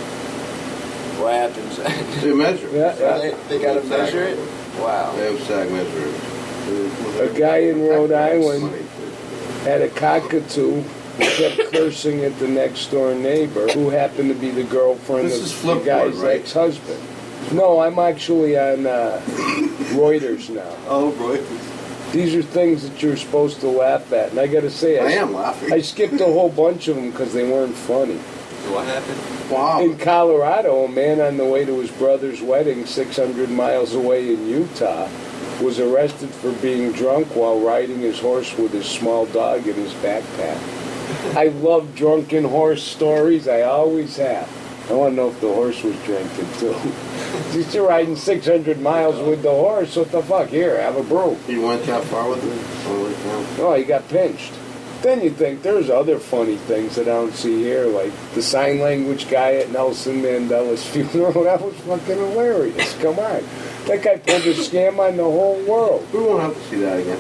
Speaker 3: What happens then?
Speaker 1: They measure.
Speaker 2: Yeah,
Speaker 3: So they gotta measure it? Wow.
Speaker 1: They have sag measurers.
Speaker 2: A guy in Rhode Island had a cockatoo who kept cursing at the next door neighbor, who happened to be the girlfriend
Speaker 1: This
Speaker 2: of
Speaker 1: is
Speaker 2: the
Speaker 1: Flipboard,
Speaker 2: guy's
Speaker 1: right?
Speaker 2: ex-husband. No, I'm actually on Reuters now.
Speaker 1: Oh, boy.
Speaker 2: These are things that you're supposed to laugh at, and I gotta say,
Speaker 1: I am laughing.
Speaker 2: I skipped a whole bunch of them because they weren't funny.
Speaker 3: So what happened?
Speaker 1: Wow.
Speaker 2: In Colorado, a man on the way to his brother's wedding 600 miles away in Utah was arrested for being drunk while riding his horse with his small dog in his backpack. I love drunken horse stories. I always have. I want to know if the horse was drinking too. You're riding 600 miles with the horse. What the fuck? Here, have a brew.
Speaker 1: He went that far with it? Holy cow.
Speaker 2: Oh, he got pinched. Then you think there's other funny things that I don't see here, like the sign language guy at Nelson Mandela's funeral. That was fucking hilarious. Come on. That guy pulled a scam on the whole world.
Speaker 1: We won't have to see that again.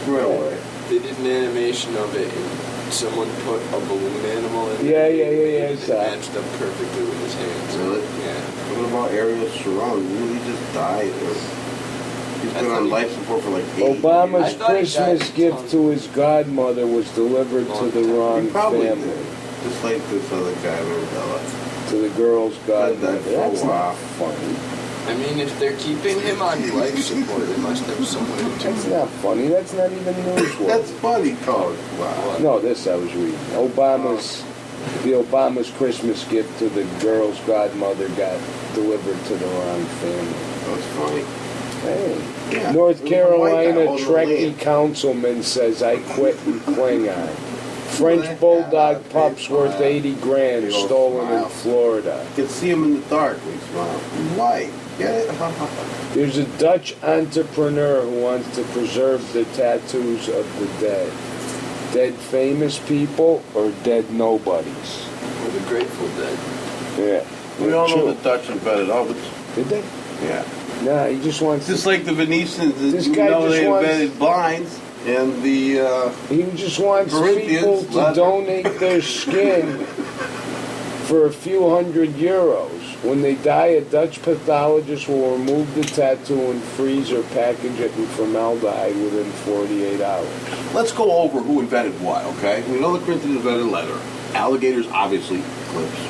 Speaker 1: Right away.
Speaker 3: They did an animation of it, and someone put a balloon animal in
Speaker 2: Yeah,
Speaker 3: it.
Speaker 2: yeah, yeah, yeah,
Speaker 3: It
Speaker 2: it's that.
Speaker 3: matched up perfectly with his hands.
Speaker 1: Really?
Speaker 3: Yeah.
Speaker 1: What about Ariel Sharon? Didn't he just died? Or he's
Speaker 3: I
Speaker 1: been
Speaker 3: thought
Speaker 1: on
Speaker 3: he-
Speaker 1: life support for like 8
Speaker 2: Obama's
Speaker 3: I thought he died
Speaker 2: Christmas gift
Speaker 3: some-
Speaker 2: to his godmother was delivered to the
Speaker 1: years.
Speaker 2: wrong
Speaker 1: He probably
Speaker 2: family.
Speaker 1: did. Just like this other guy, Mandela.
Speaker 2: To the girl's godmother.
Speaker 1: That for a
Speaker 2: That's
Speaker 1: while.
Speaker 2: not funny.
Speaker 3: I mean, if they're keeping him on life support, they must have someone to do
Speaker 2: That's
Speaker 3: it.
Speaker 2: not funny. That's not even
Speaker 1: That's
Speaker 2: newsworthy.
Speaker 1: funny, Coach. Wow.
Speaker 2: No, this I was reading. The Obama's Christmas gift to the girl's godmother got delivered to the wrong family.
Speaker 1: That's funny.
Speaker 2: Hey.
Speaker 1: Yeah,
Speaker 2: North
Speaker 1: it was a white guy
Speaker 2: Carolina
Speaker 1: holding the
Speaker 2: Trekkie
Speaker 1: lead.
Speaker 2: councilman says I quit in Klingon. French
Speaker 1: Well,
Speaker 2: bulldog
Speaker 1: yeah,
Speaker 2: pups
Speaker 1: big
Speaker 2: worth
Speaker 1: smile.
Speaker 2: 80 grand
Speaker 1: Big old
Speaker 2: stolen in
Speaker 1: smile.
Speaker 2: Florida.
Speaker 1: You can see him in the dark when he smiles. White. Get it?
Speaker 2: There's a Dutch entrepreneur who wants to preserve the tattoos of the dead. Dead famous people or dead nobodies?
Speaker 3: Or the Grateful Dead.
Speaker 2: Yeah.
Speaker 1: We all know
Speaker 2: True.
Speaker 1: the Dutch invented ovens.
Speaker 2: Did they?
Speaker 1: Yeah.
Speaker 2: Nah, he just wants
Speaker 1: Just like the Venetians,
Speaker 2: This
Speaker 1: you
Speaker 2: guy
Speaker 1: know
Speaker 2: just
Speaker 1: they
Speaker 2: wants-
Speaker 1: invented blinds. And the,
Speaker 2: He just wants
Speaker 1: Corinthians,
Speaker 2: people to
Speaker 1: leather.
Speaker 2: donate their skin for a few €100. When they die, a Dutch pathologist will remove the tattoo and freeze or package it in formaldehyde within 48 hours.
Speaker 1: let's go over who invented what, okay? We know the Corinthians invented leather. Alligators, obviously, clips.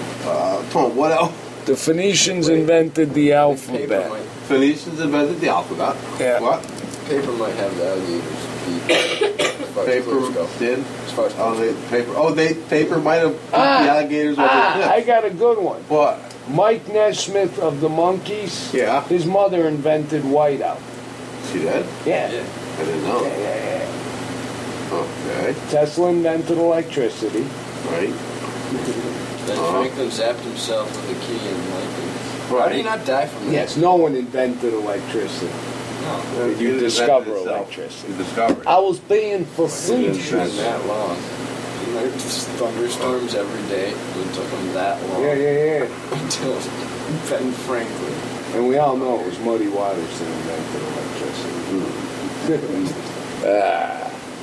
Speaker 1: Tom, what else?
Speaker 2: The Phoenicians invented the
Speaker 3: Paper
Speaker 2: alphabet.
Speaker 3: might,
Speaker 1: Phoenicians invented the alphabet.
Speaker 2: Yeah.
Speaker 1: What?
Speaker 3: paper might have the alligators beat as far as
Speaker 1: Paper
Speaker 3: clips go.
Speaker 1: did?
Speaker 3: As far as
Speaker 1: Oh,
Speaker 3: clips
Speaker 1: they, paper. Oh, paper might have beat the alligators over
Speaker 2: I
Speaker 1: clips.
Speaker 2: got a good one.
Speaker 1: What?
Speaker 2: Mike Nesmith of the Monkees.
Speaker 1: Yeah.
Speaker 2: His mother invented whiteout.
Speaker 1: See that?
Speaker 2: Yeah.
Speaker 3: Yeah.
Speaker 1: I didn't know.
Speaker 2: Yeah.
Speaker 1: Okay.
Speaker 2: Tesla invented electricity.
Speaker 1: Right.
Speaker 3: Ben Franklin zapped himself with a key and lightning. How did he not die from that?
Speaker 2: Yes, no one invented electricity.
Speaker 3: No.
Speaker 2: You discover electricity.
Speaker 1: You discover it.
Speaker 2: I was paying for
Speaker 3: It
Speaker 2: food.
Speaker 3: didn't take that long. Like, just thunderstorms every day. It took him that long.
Speaker 2: Yeah.
Speaker 3: Until Ben Franklin.
Speaker 2: And we all know it was Muddy Waters that invented electricity.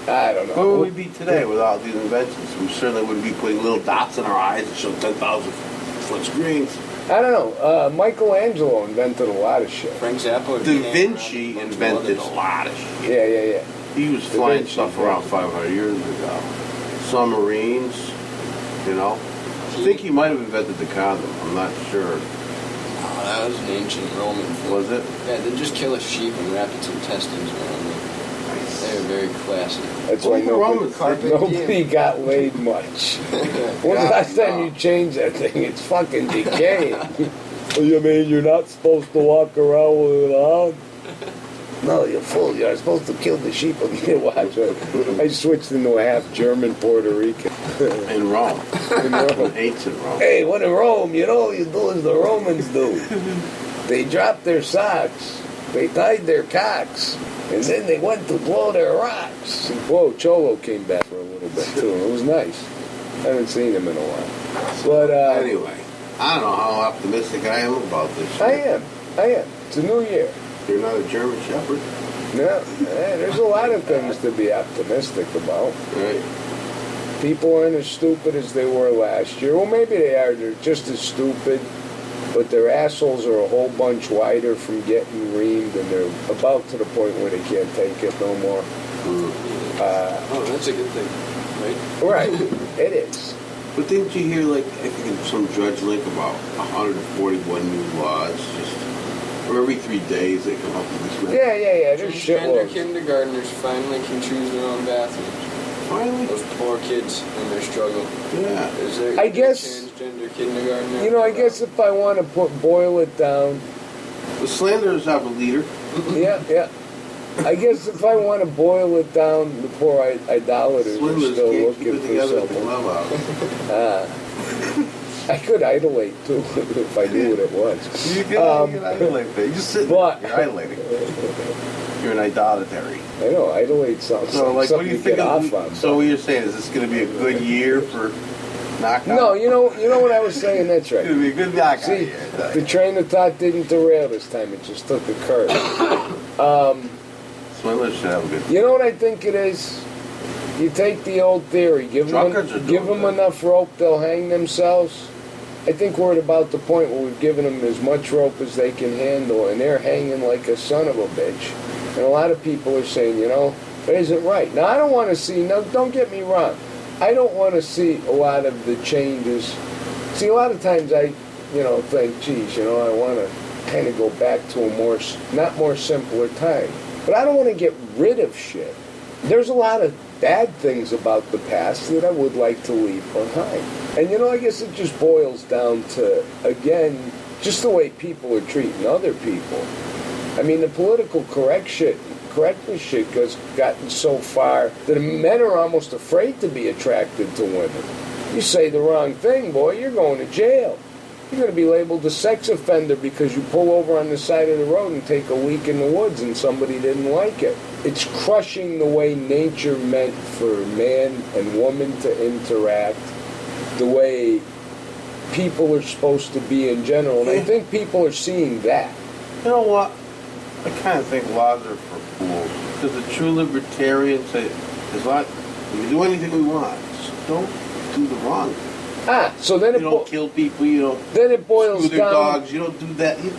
Speaker 2: I don't know.
Speaker 1: Where would we be today without these inventions? We certainly wouldn't be putting little dots in our eyes that show 10,000-foot screens.
Speaker 2: I don't know. Michelangelo invented a lot of shit.
Speaker 3: Frank Zappa.
Speaker 1: Da Vinci invented a lot of shit.
Speaker 2: Yeah.
Speaker 1: He was flying
Speaker 2: Vinci
Speaker 1: stuff around 500 years ago. Submarines, you know. I think he might have invented the condom. I'm not sure.
Speaker 3: Oh, that was an ancient Roman thing.
Speaker 1: Was it?
Speaker 3: Yeah, they'd just kill a sheep and wrap its intestines around it. They were very classy.
Speaker 2: That's why nobody got laid much. When's the last time you changed that thing? It's fucking decaying. You mean you're not supposed to walk around with it on? No, you're fool. You're supposed to kill the sheep on your watch. I switched into a half German Puerto Rican.
Speaker 1: In Rome.
Speaker 2: In Rome.
Speaker 1: Ancient Rome.
Speaker 2: Hey, when in Rome, you know, you do as the Romans do. They dropped their socks, they tied their cocks, and then they went to blow their rocks. Whoa, Cholo came back for a little bit, too. It was nice. I haven't seen him in a while. But,
Speaker 1: Anyway, I don't know how optimistic I am about this shit.
Speaker 2: I am. It's a new year.
Speaker 1: You're not a German Shepherd.
Speaker 2: No, there's a lot of things to be optimistic about.
Speaker 1: Right.
Speaker 2: People aren't as stupid as they were last year. Well, maybe they are. They're just as stupid, but their assholes are a whole bunch wider from getting reamed, and they're about to the point where they can't take it no more.
Speaker 3: Oh, that's a good thing, right?
Speaker 2: Right, it is.
Speaker 1: But didn't you hear, like, I think some judge link about 141 new laws, just, or every 3 days they come up with this.
Speaker 2: Yeah. There's
Speaker 3: Transgender
Speaker 2: shitloads.
Speaker 3: kindergartners finally can choose their own bathrooms.
Speaker 1: Finally?
Speaker 3: Those poor kids in their struggle.
Speaker 1: Yeah.
Speaker 3: Is there
Speaker 2: I
Speaker 3: a
Speaker 2: guess-
Speaker 3: transgender kindergartner?
Speaker 2: You know, I guess if I want to boil it down,
Speaker 1: The slanderers have a leader.
Speaker 2: yeah. I guess if I want to boil it down, the poor idolaters are
Speaker 1: Swindlers
Speaker 2: still
Speaker 1: can't keep
Speaker 2: looking
Speaker 1: it
Speaker 2: for
Speaker 1: together at the
Speaker 2: something.
Speaker 1: clubhouse.
Speaker 2: I could idolate too if I knew what it was.
Speaker 1: You can idolate that. You just sit
Speaker 2: But-
Speaker 1: there. You're idolating. You're an idolatry.
Speaker 2: I know, idolate sounds
Speaker 1: So, like, what
Speaker 2: something
Speaker 1: do you
Speaker 2: to
Speaker 1: think
Speaker 2: get
Speaker 1: of,
Speaker 2: off on.
Speaker 1: so what you're saying, is this going to be a good year for knockout?
Speaker 2: No, you know what I was saying. That's
Speaker 1: It's going
Speaker 2: right.
Speaker 1: to be a good knockout
Speaker 2: See,
Speaker 1: year. I tell
Speaker 2: the
Speaker 1: you.
Speaker 2: train of thought didn't derail this time. It just took a curve.
Speaker 1: Swindlers should have a good.
Speaker 2: You know what I think it is? You take the old theory, give
Speaker 1: Drunkards are
Speaker 2: them
Speaker 1: doing that.
Speaker 2: enough rope, they'll hang themselves. I think we're at about the point where we've given them as much rope as they can handle, and they're hanging like a son of a bitch. And a lot of people are saying, that isn't right. Now, I don't want to see, don't get me wrong, I don't want to see a lot of the changes. See, a lot of times I, think, geez, I want to kind of go back to a not more simpler time. But I don't want to get rid of shit. There's a lot of bad things about the past that I would like to leave behind. And I guess it just boils down to, again, just the way people are treating other people. I mean, the political correctness shit has gotten so far that men are almost afraid to be attracted to women. You say the wrong thing, boy, you're going to jail. You're going to be labeled a sex offender because you pull over on the side of the road and take a leak in the woods and somebody didn't like it. It's crushing the way nature meant for man and woman to interact, the way people are supposed to be in general. And I think people are seeing that.
Speaker 1: You know what? I kind of think laws are for fools. Because the true libertarians say, as long we can do anything we want, just don't do the wrong.
Speaker 2: So then
Speaker 1: You don't kill people, you don't
Speaker 2: then it boils
Speaker 1: screw their
Speaker 2: down.
Speaker 1: dogs, you don't do that. You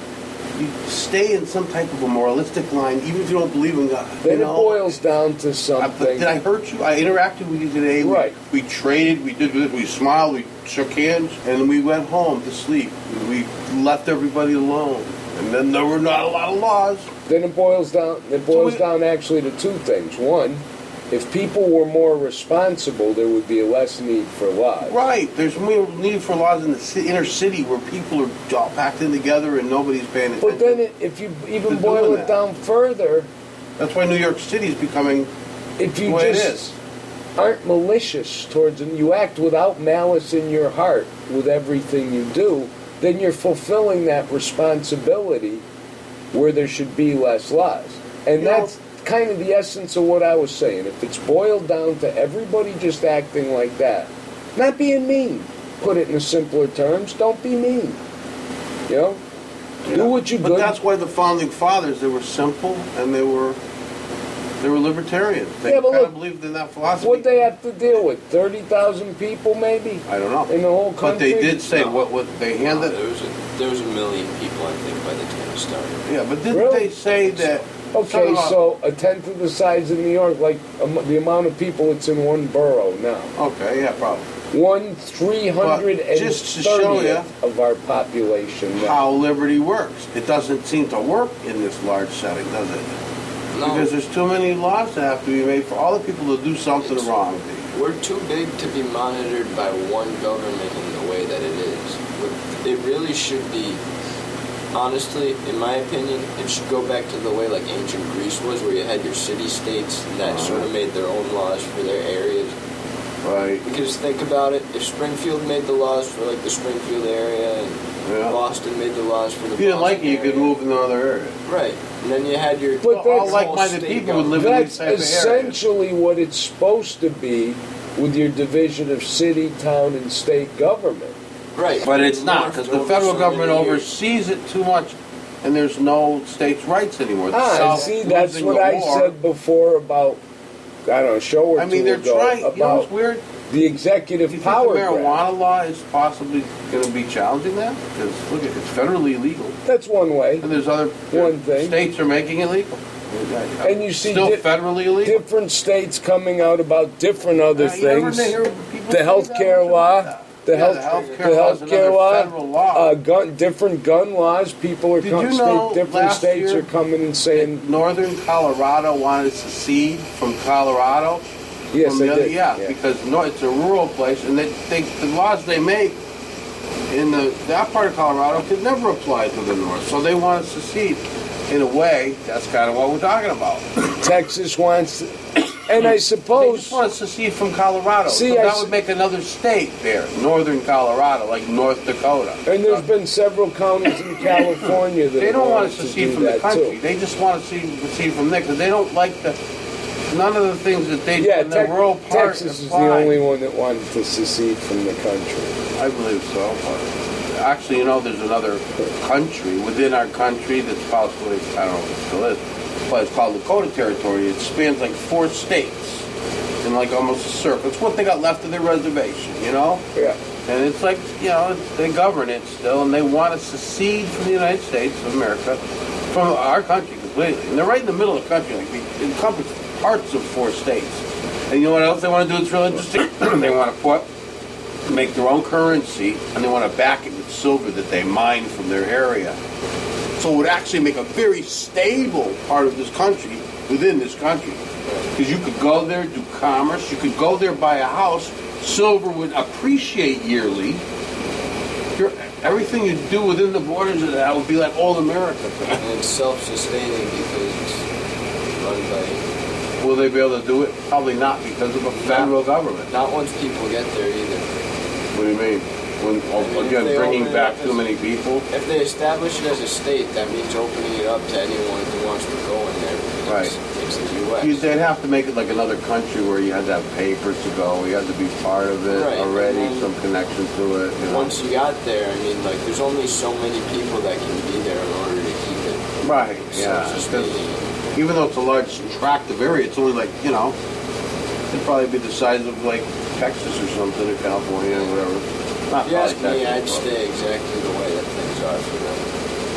Speaker 1: stay in some type of a moralistic line, even if you don't believe in God.
Speaker 2: Then
Speaker 1: you
Speaker 2: it
Speaker 1: know?
Speaker 2: boils down to something.
Speaker 1: Did I hurt you? I interacted with you today.
Speaker 2: Right.
Speaker 1: We traded, we did this, we smiled, we shook hands, and then we went home to sleep. We left everybody alone. And then there were not a lot of laws.
Speaker 2: Then it boils down. It boils down actually to two things. One, if people were more responsible, there would be less need for laws.
Speaker 1: Right. There's more need for laws in the inner city where people are all packed in together and nobody's paying attention.
Speaker 2: But then, if you even
Speaker 1: to
Speaker 2: boil
Speaker 1: doing
Speaker 2: it
Speaker 1: that.
Speaker 2: down further,
Speaker 1: That's why New York City is becoming
Speaker 2: if
Speaker 1: the
Speaker 2: you
Speaker 1: way it
Speaker 2: just
Speaker 1: is.
Speaker 2: aren't malicious towards them, you act without malice in your heart with everything you do, then you're fulfilling that responsibility where there should be less laws. And
Speaker 1: You know-
Speaker 2: that's kind of the essence of what I was saying. If it's boiled down to everybody just acting like that, not being mean, put it in simpler terms, don't be mean. You know? Do what you
Speaker 1: But
Speaker 2: good.
Speaker 1: that's why the founding fathers, they were simple and they were libertarians. They
Speaker 2: Yeah, but
Speaker 1: kind
Speaker 2: look,
Speaker 1: of believed in that philosophy.
Speaker 2: What'd they have to deal with? 30,000 people maybe?
Speaker 1: I don't know.
Speaker 2: In the whole
Speaker 1: But they
Speaker 2: country?
Speaker 1: did say
Speaker 3: No.
Speaker 1: what they handed.
Speaker 3: There was a million people, I think, by the time it started.
Speaker 1: Yeah, but didn't
Speaker 2: Really?
Speaker 1: they say that?
Speaker 2: Okay,
Speaker 1: something about-
Speaker 2: so a tenth of the size of New York, like the amount of people that's in one borough now.
Speaker 1: Okay, yeah, probably.
Speaker 2: 1/330th
Speaker 1: Just to show ya
Speaker 2: of our population now.
Speaker 1: How liberty works. It doesn't seem to work in this large setting, does it?
Speaker 3: No,
Speaker 1: Because there's too many laws that have to be made for all the people to do something wrong.
Speaker 3: we're too big to be monitored by one government in the way that it is. It really should be, honestly, in my opinion, it should go back to the way like ancient Greece was, where you had your city-states that sort of made their own laws for their areas.
Speaker 1: Right.
Speaker 3: Because think about it, if Springfield made the laws for like the Springfield area and
Speaker 1: Yeah.
Speaker 3: Boston made the laws for the
Speaker 1: If you didn't like it,
Speaker 3: Boston
Speaker 1: you could
Speaker 3: area.
Speaker 1: move in another area.
Speaker 3: Right. And then you had your
Speaker 2: But
Speaker 1: All
Speaker 2: that's-
Speaker 1: like-minded
Speaker 3: state
Speaker 1: people would live
Speaker 3: government.
Speaker 1: in these
Speaker 2: That's
Speaker 1: type of areas.
Speaker 2: essentially what it's supposed to be with your division of city, town, and state government.
Speaker 3: Right.
Speaker 1: But it's not,
Speaker 3: North
Speaker 1: because the
Speaker 3: over
Speaker 1: federal
Speaker 3: so
Speaker 1: government
Speaker 3: many years.
Speaker 1: oversees it too much, and there's no states' rights anymore. The South
Speaker 2: See,
Speaker 1: losing
Speaker 2: that's what
Speaker 1: the
Speaker 2: I
Speaker 1: war.
Speaker 2: said before about, I don't know, a show or
Speaker 1: I mean,
Speaker 2: two
Speaker 1: they're
Speaker 2: ago
Speaker 1: trying, you know,
Speaker 2: about
Speaker 1: it's weird.
Speaker 2: the executive
Speaker 1: Do you think the
Speaker 2: power grab.
Speaker 1: marijuana law is possibly going to be challenging that? Because, look, it's federally illegal,
Speaker 2: That's one way.
Speaker 1: and there's other
Speaker 2: One thing.
Speaker 1: states are making it legal.
Speaker 2: And you see
Speaker 1: Still
Speaker 2: di-
Speaker 1: federally illegal?
Speaker 2: Different states coming out about different other
Speaker 1: You never
Speaker 2: things.
Speaker 1: hear people
Speaker 2: The
Speaker 1: say
Speaker 2: health
Speaker 1: that
Speaker 2: care
Speaker 1: much
Speaker 2: law,
Speaker 1: about that.
Speaker 2: the
Speaker 1: Yeah,
Speaker 2: health,
Speaker 1: the healthcare
Speaker 2: the
Speaker 1: law is
Speaker 2: healthcare
Speaker 1: another
Speaker 2: law,
Speaker 1: federal law.
Speaker 2: different gun laws. People are
Speaker 1: Did you know
Speaker 2: different
Speaker 1: last
Speaker 2: states
Speaker 1: year
Speaker 2: are coming and saying,
Speaker 1: Northern Colorado wanted to secede from Colorado.
Speaker 2: yes,
Speaker 1: From
Speaker 2: they
Speaker 1: the other,
Speaker 2: did.
Speaker 1: yeah, because no, it's a rural place, and the laws they make in that part of Colorado could never apply to the north. So they want to secede. In a way, that's kind of what we're talking about.
Speaker 2: Texas wants, and I
Speaker 1: They
Speaker 2: suppose
Speaker 1: just want to secede from Colorado.
Speaker 2: See,
Speaker 1: so
Speaker 2: I
Speaker 1: that
Speaker 2: s-
Speaker 1: would make another state there, northern Colorado, like North Dakota.
Speaker 2: And there's been several counties in California that
Speaker 1: They don't want to
Speaker 2: to
Speaker 1: secede
Speaker 2: do
Speaker 1: from the
Speaker 2: that
Speaker 1: country.
Speaker 2: too.
Speaker 1: They just want to secede from there because they don't like none of the things that they do
Speaker 2: Yeah,
Speaker 1: in the rural part.
Speaker 2: Texas is the
Speaker 1: apply.
Speaker 2: only one that wanted to secede from the country.
Speaker 1: I believe so. But actually, you know, there's another country within our country that's possibly, I don't know if it still is, but it's called Dakota Territory. It spans like 4 states in like almost a circle. It's what they got left of their reservation, you know?
Speaker 2: Yeah.
Speaker 1: And it's like, you know, they govern it still, and they want to secede from the United States of America, from our country completely. And they're right in the middle of the country. Like, they encompass parts of 4 states. And you know what else they want to do that's real interesting? They want to make their own currency, and they want to back it with silver that they mine from their area. So it would actually make a very stable part of this country within this country. Because you could go there, do commerce, you could go there, buy a house, silver would appreciate yearly. Everything you do within the borders of that would be like old America.
Speaker 3: And it's self-sustaining because it's run by,
Speaker 1: Will they be able to do it? Probably not, because of a federal government.
Speaker 3: not once people get there either.
Speaker 1: What do you mean? When,
Speaker 3: if
Speaker 1: again,
Speaker 3: they
Speaker 1: bringing
Speaker 3: open it
Speaker 1: back
Speaker 3: up
Speaker 1: too
Speaker 3: as-
Speaker 1: many people?
Speaker 3: If they establish it as a state, that means opening it up to anyone who wants to go in there.
Speaker 1: Right.
Speaker 3: It's the U.S.
Speaker 1: They'd have to make it like another country where you had to have papers to go, you had to be part of it
Speaker 3: Right,
Speaker 1: already,
Speaker 3: and then
Speaker 1: some connection to it. You know?
Speaker 3: Once you got there, I mean, like, there's only so many people that can be there in order to keep it
Speaker 1: Right, yeah.
Speaker 3: self-sustaining.
Speaker 1: Even though it's a large tract of area, it's only like, you know, it'd probably be the size of like Texas or something, or California or whatever. Not
Speaker 3: If you ask
Speaker 1: probably
Speaker 3: me, I'd
Speaker 1: Texas,
Speaker 3: stay exactly the way that things are for them.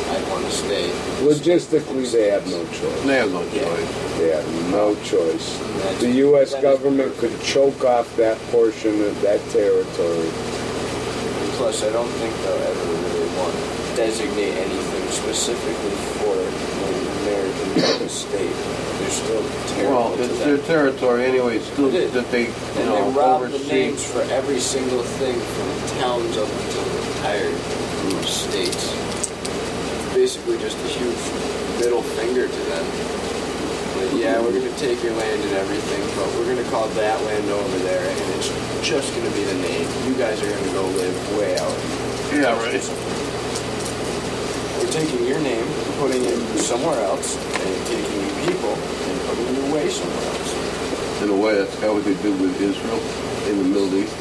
Speaker 3: I'd want to stay.
Speaker 2: Logistically, they have no
Speaker 1: but
Speaker 2: choice.
Speaker 1: they have no
Speaker 3: Yeah.
Speaker 1: choice.
Speaker 2: They have no choice.
Speaker 3: That's-
Speaker 2: The U.S.
Speaker 3: that is
Speaker 2: government
Speaker 3: perfect.
Speaker 2: could choke off that portion of that territory.
Speaker 3: Plus, I don't think they'll ever really want to designate anything specifically for an American state. They're still terrible
Speaker 1: Well,
Speaker 3: to
Speaker 1: it's
Speaker 3: them.
Speaker 1: their territory anyway, still
Speaker 3: It is.
Speaker 1: that they, you
Speaker 3: And
Speaker 1: know,
Speaker 3: they rob the
Speaker 1: oversee.
Speaker 3: names for every single thing from towns up until the entire states. Basically just a huge middle finger to them. Like, yeah, we're going to take your land and everything, but we're going to call that land over there, and it's just going to be the name. You guys are going to go live way out.
Speaker 1: Yeah, right.
Speaker 3: We're taking your name, putting it somewhere else, and taking you people, and putting you away somewhere else.
Speaker 1: In a way, that's kind of what they do with Israel in the Middle East.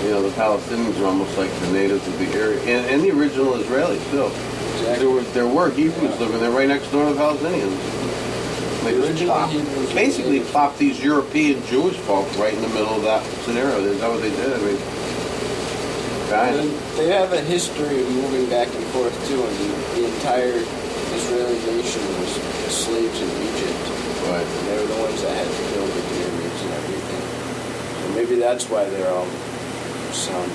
Speaker 1: You know, the Palestinians are almost like the natives of the area, and the original Israelis too.
Speaker 3: Exactly.
Speaker 1: There were Hebrews living there right next door to the Palestinians. They
Speaker 3: The
Speaker 1: just
Speaker 3: original
Speaker 1: plopped-
Speaker 3: Hebrews were
Speaker 1: basically
Speaker 3: natives.
Speaker 1: plopped these European Jewish folk right in the middle of that scenario. Is that what they did? I mean, kind
Speaker 3: And
Speaker 1: of.
Speaker 3: they have a history of moving back and forth too, and the entire Israeli nation was slaves in Egypt.
Speaker 1: Right.
Speaker 3: And they were the ones that had to kill the pyramids and everything. So maybe that's why they're all sound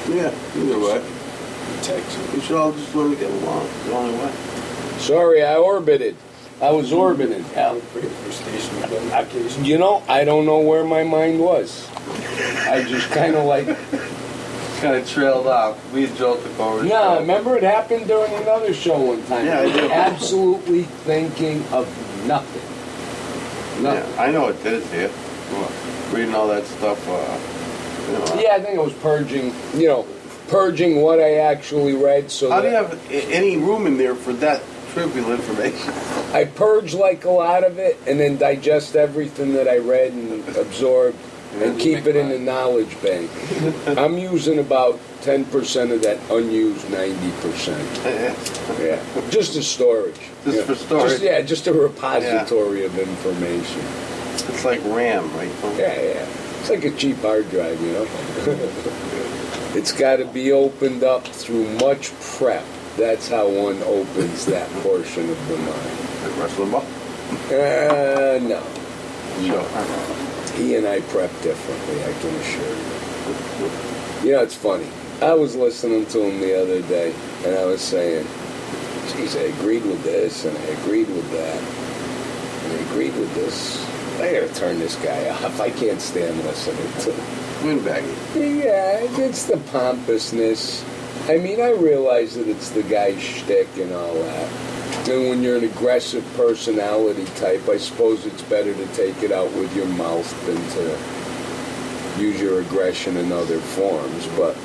Speaker 1: Yeah, either way.
Speaker 3: Texan.
Speaker 1: We should all just learn to get along. It's the only way.
Speaker 2: Sorry, I orbited. I was orbiting.
Speaker 3: Station identification.
Speaker 2: You know, I don't know where my mind was. I just kind of like,
Speaker 1: Kind of trailed off. We had Joe took over.
Speaker 2: yeah, remember it happened during another show one time.
Speaker 1: Yeah, I do.
Speaker 2: Absolutely thinking of nothing.
Speaker 1: Yeah, I know it did here. Reading all that stuff, you know.
Speaker 2: Yeah, I think I was purging, purging what I actually read. So
Speaker 1: How do you
Speaker 2: that
Speaker 1: have any room in there for that trivial information?
Speaker 2: I purge like a lot of it and then digest everything that I read and absorb and keep it in the knowledge bank. I'm using about 10% of that unused 90%. Yeah, just as storage.
Speaker 1: Just
Speaker 2: Yeah.
Speaker 1: for storage.
Speaker 2: Just a repository of information.
Speaker 1: It's like RAM, right?
Speaker 2: Yeah. It's like a cheap hard drive, It's got to be opened up through much prep. That's how one opens that portion of the mind.
Speaker 1: Like wrestling ball?
Speaker 2: No.
Speaker 1: Sure.
Speaker 2: He and I prep differently, I can assure you. It's funny. I was listening to him the other day, and I was saying, geez, I agreed with this, and I agreed with that, and I agreed with this. I gotta turn this guy off. I can't stand listening to him.
Speaker 1: Windbagging.
Speaker 2: Yeah, it's the pompousness. I mean, I realize that it's the guy's shtick and all that. And when you're an aggressive personality type, I suppose it's better to take it out with your mouth than to use your aggression in other forms. But,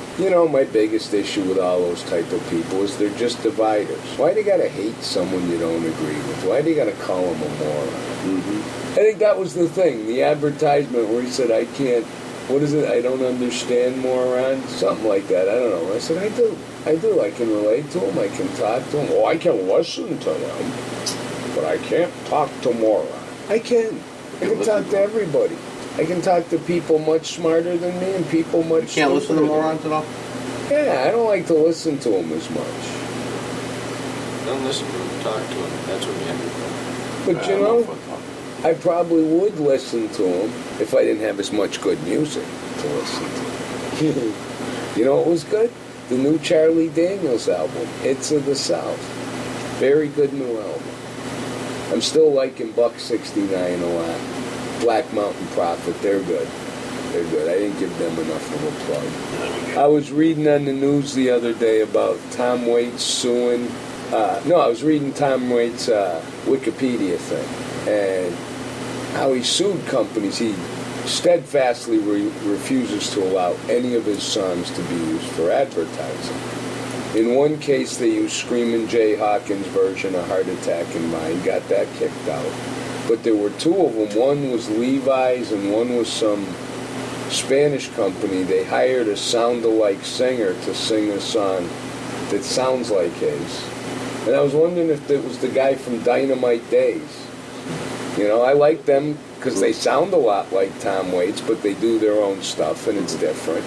Speaker 2: my biggest issue with all those type of people is they're just dividers. Why do you gotta hate someone you don't agree with? Why do you gotta call them a moron?
Speaker 1: Mm-hmm.
Speaker 2: I think that was the thing, the advertisement where he said, I can't, what is it, I don't understand moron? Something like that, I don't know. I said, I do. I can relate to them, I can talk to them. Oh, I can listen to them, but I can't talk to moron. I can. I can talk to everybody. I can talk to people much smarter than me and people much
Speaker 1: You can't listen to
Speaker 2: stupider than
Speaker 1: morons at all?
Speaker 2: me. Yeah, I don't like to listen to them as much.
Speaker 3: Don't listen to them, talk to them. That's what you have to do.
Speaker 2: But
Speaker 1: I'm not fun talking.
Speaker 2: I probably would listen to them if I didn't have as much good music to listen to. You know what was good? The new Charlie Daniels album, Hits of the South. Very good new album. I'm still liking Buck 69 a lot. Black Mountain Prophet, they're good. They're good. I didn't give them enough of a plug. I was reading on the news the other day about Tom Waits suing. I was reading Tom Waits' Wikipedia thing, and how he sued companies. He steadfastly refuses to allow any of his songs to be used for advertising. In one case, they used Screamin' Jay Hawkins' version of Heart Attack in Mind, got that kicked out. But there were two of them. One was Levi's and one was some Spanish company. They hired a sound-alike singer to sing a song that sounds like his. And I was wondering if it was the guy from Dynamite Days. You know, I like them because they sound a lot like Tom Waits, but they do their own stuff and it's different.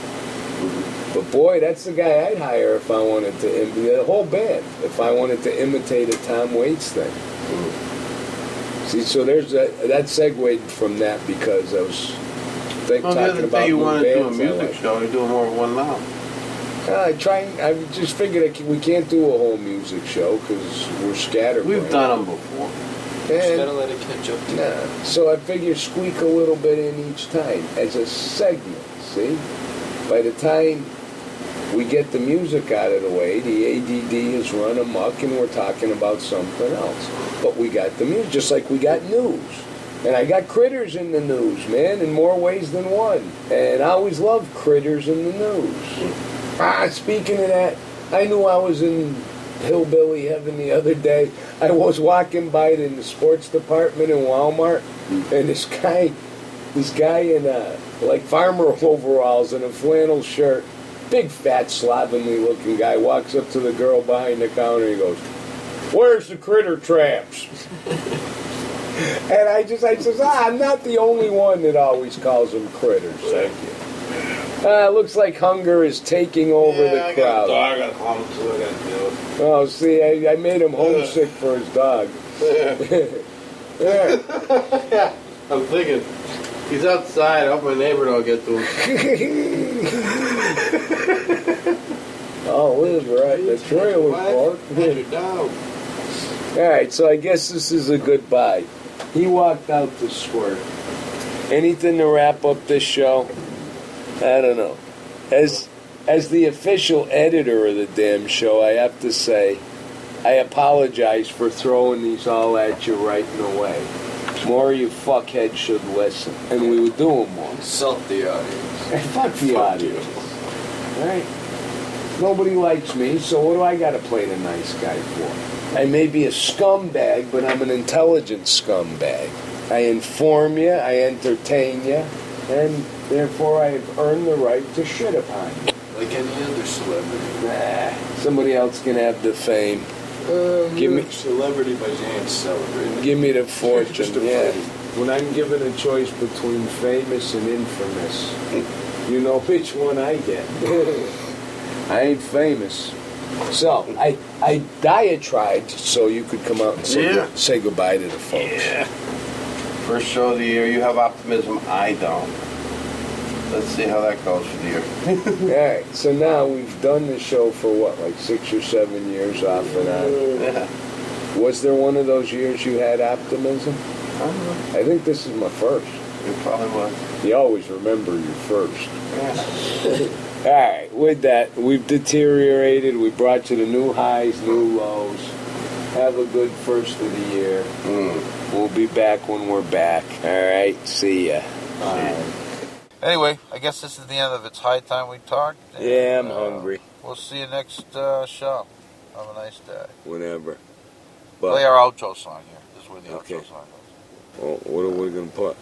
Speaker 2: But boy, that's the guy I'd hire if I wanted to, the whole band, if I wanted to imitate a Tom Waits thing. See, so there's that segued from that because I was
Speaker 1: the
Speaker 2: talking
Speaker 1: other
Speaker 2: about
Speaker 1: day you
Speaker 2: new
Speaker 1: wanted to do a
Speaker 2: bands I
Speaker 1: music
Speaker 2: like.
Speaker 1: show, you're doing more of one now.
Speaker 2: I just figured we can't do a whole music show because we're scattered.
Speaker 1: We've done them before.
Speaker 3: Just gotta let it catch up to you.
Speaker 2: Nah. So I figure squeak a little bit in each time as a segment, see? By the time we get the music out of the way, the ADD is run amok and we're talking about something else. But we got the music, just like we got news. And I got critters in the news, man, in more ways than one. And I always loved critters in the news. Speaking of that, I knew I was in hillbilly heaven the other day. I was walking by it in the sports department in Walmart, and this guy in like farmer overalls and a flannel shirt, big fat slovenly looking guy, walks up to the girl behind the counter and he goes, "Where's the critter traps?" And I says, I'm not the only one that always calls them critters, thank you. Looks like hunger is taking over the crowd.
Speaker 1: I got a dog at home too, I gotta do it.
Speaker 2: Oh, see, I made him homesick for his dog. Yeah.
Speaker 1: Yeah, I'm thinking, he's outside, I hope my neighbor don't get to him.
Speaker 2: Oh, Liz, right, the trailer park.
Speaker 3: How's your dog?
Speaker 2: All right, so I guess this is a goodbye. He walked out the squirt. Anything to wrap up this show? I don't know. As the official editor of the damn show, I have to say, I apologize for throwing these all at you right in the way. More of you fuckheads should listen, and we would do them more.
Speaker 3: Insult the audience.
Speaker 2: Hey, fuck the audience. All right? Nobody likes me, so what do I got to play the nice guy for? I may be a scumbag, but I'm an intelligent scumbag. I inform you, I entertain you, and therefore I have earned the right to shit upon you.
Speaker 3: Like any other celebrity.
Speaker 2: Nah, somebody else can have the fame. Give me
Speaker 3: celebrity by chance celebrating.
Speaker 2: Give me the fortune.
Speaker 3: Just a
Speaker 2: Yeah.
Speaker 3: party.
Speaker 2: When I'm given a choice between famous and infamous, you know which one I get. I ain't famous. So, I diatribed so you could come out and say goodbye to the folks.
Speaker 1: Yeah. First show of the year, you have optimism, I don't. Let's see how that goes for the year.
Speaker 2: All right, so now we've done the show for what, like 6 or 7 years off and on.
Speaker 1: Yeah.
Speaker 2: Was there one of those years you had optimism?
Speaker 1: I don't know.
Speaker 2: I think this is my first.
Speaker 1: It probably was.
Speaker 2: You always remember your first.
Speaker 1: Yeah.
Speaker 2: All right, with that, we've deteriorated. We brought you to new highs, new lows. Have a good first of the year. We'll be back when we're back. All right, see ya.
Speaker 5: Anyway, I guess this is the end of It's High Time We Talked. And,
Speaker 2: Yeah, I'm hungry.
Speaker 5: We'll see you next show. Have a nice day.
Speaker 2: Whenever.
Speaker 5: Play our outro song here. This is where the
Speaker 2: Okay.
Speaker 5: outro song goes.
Speaker 2: Well, what are we going to put?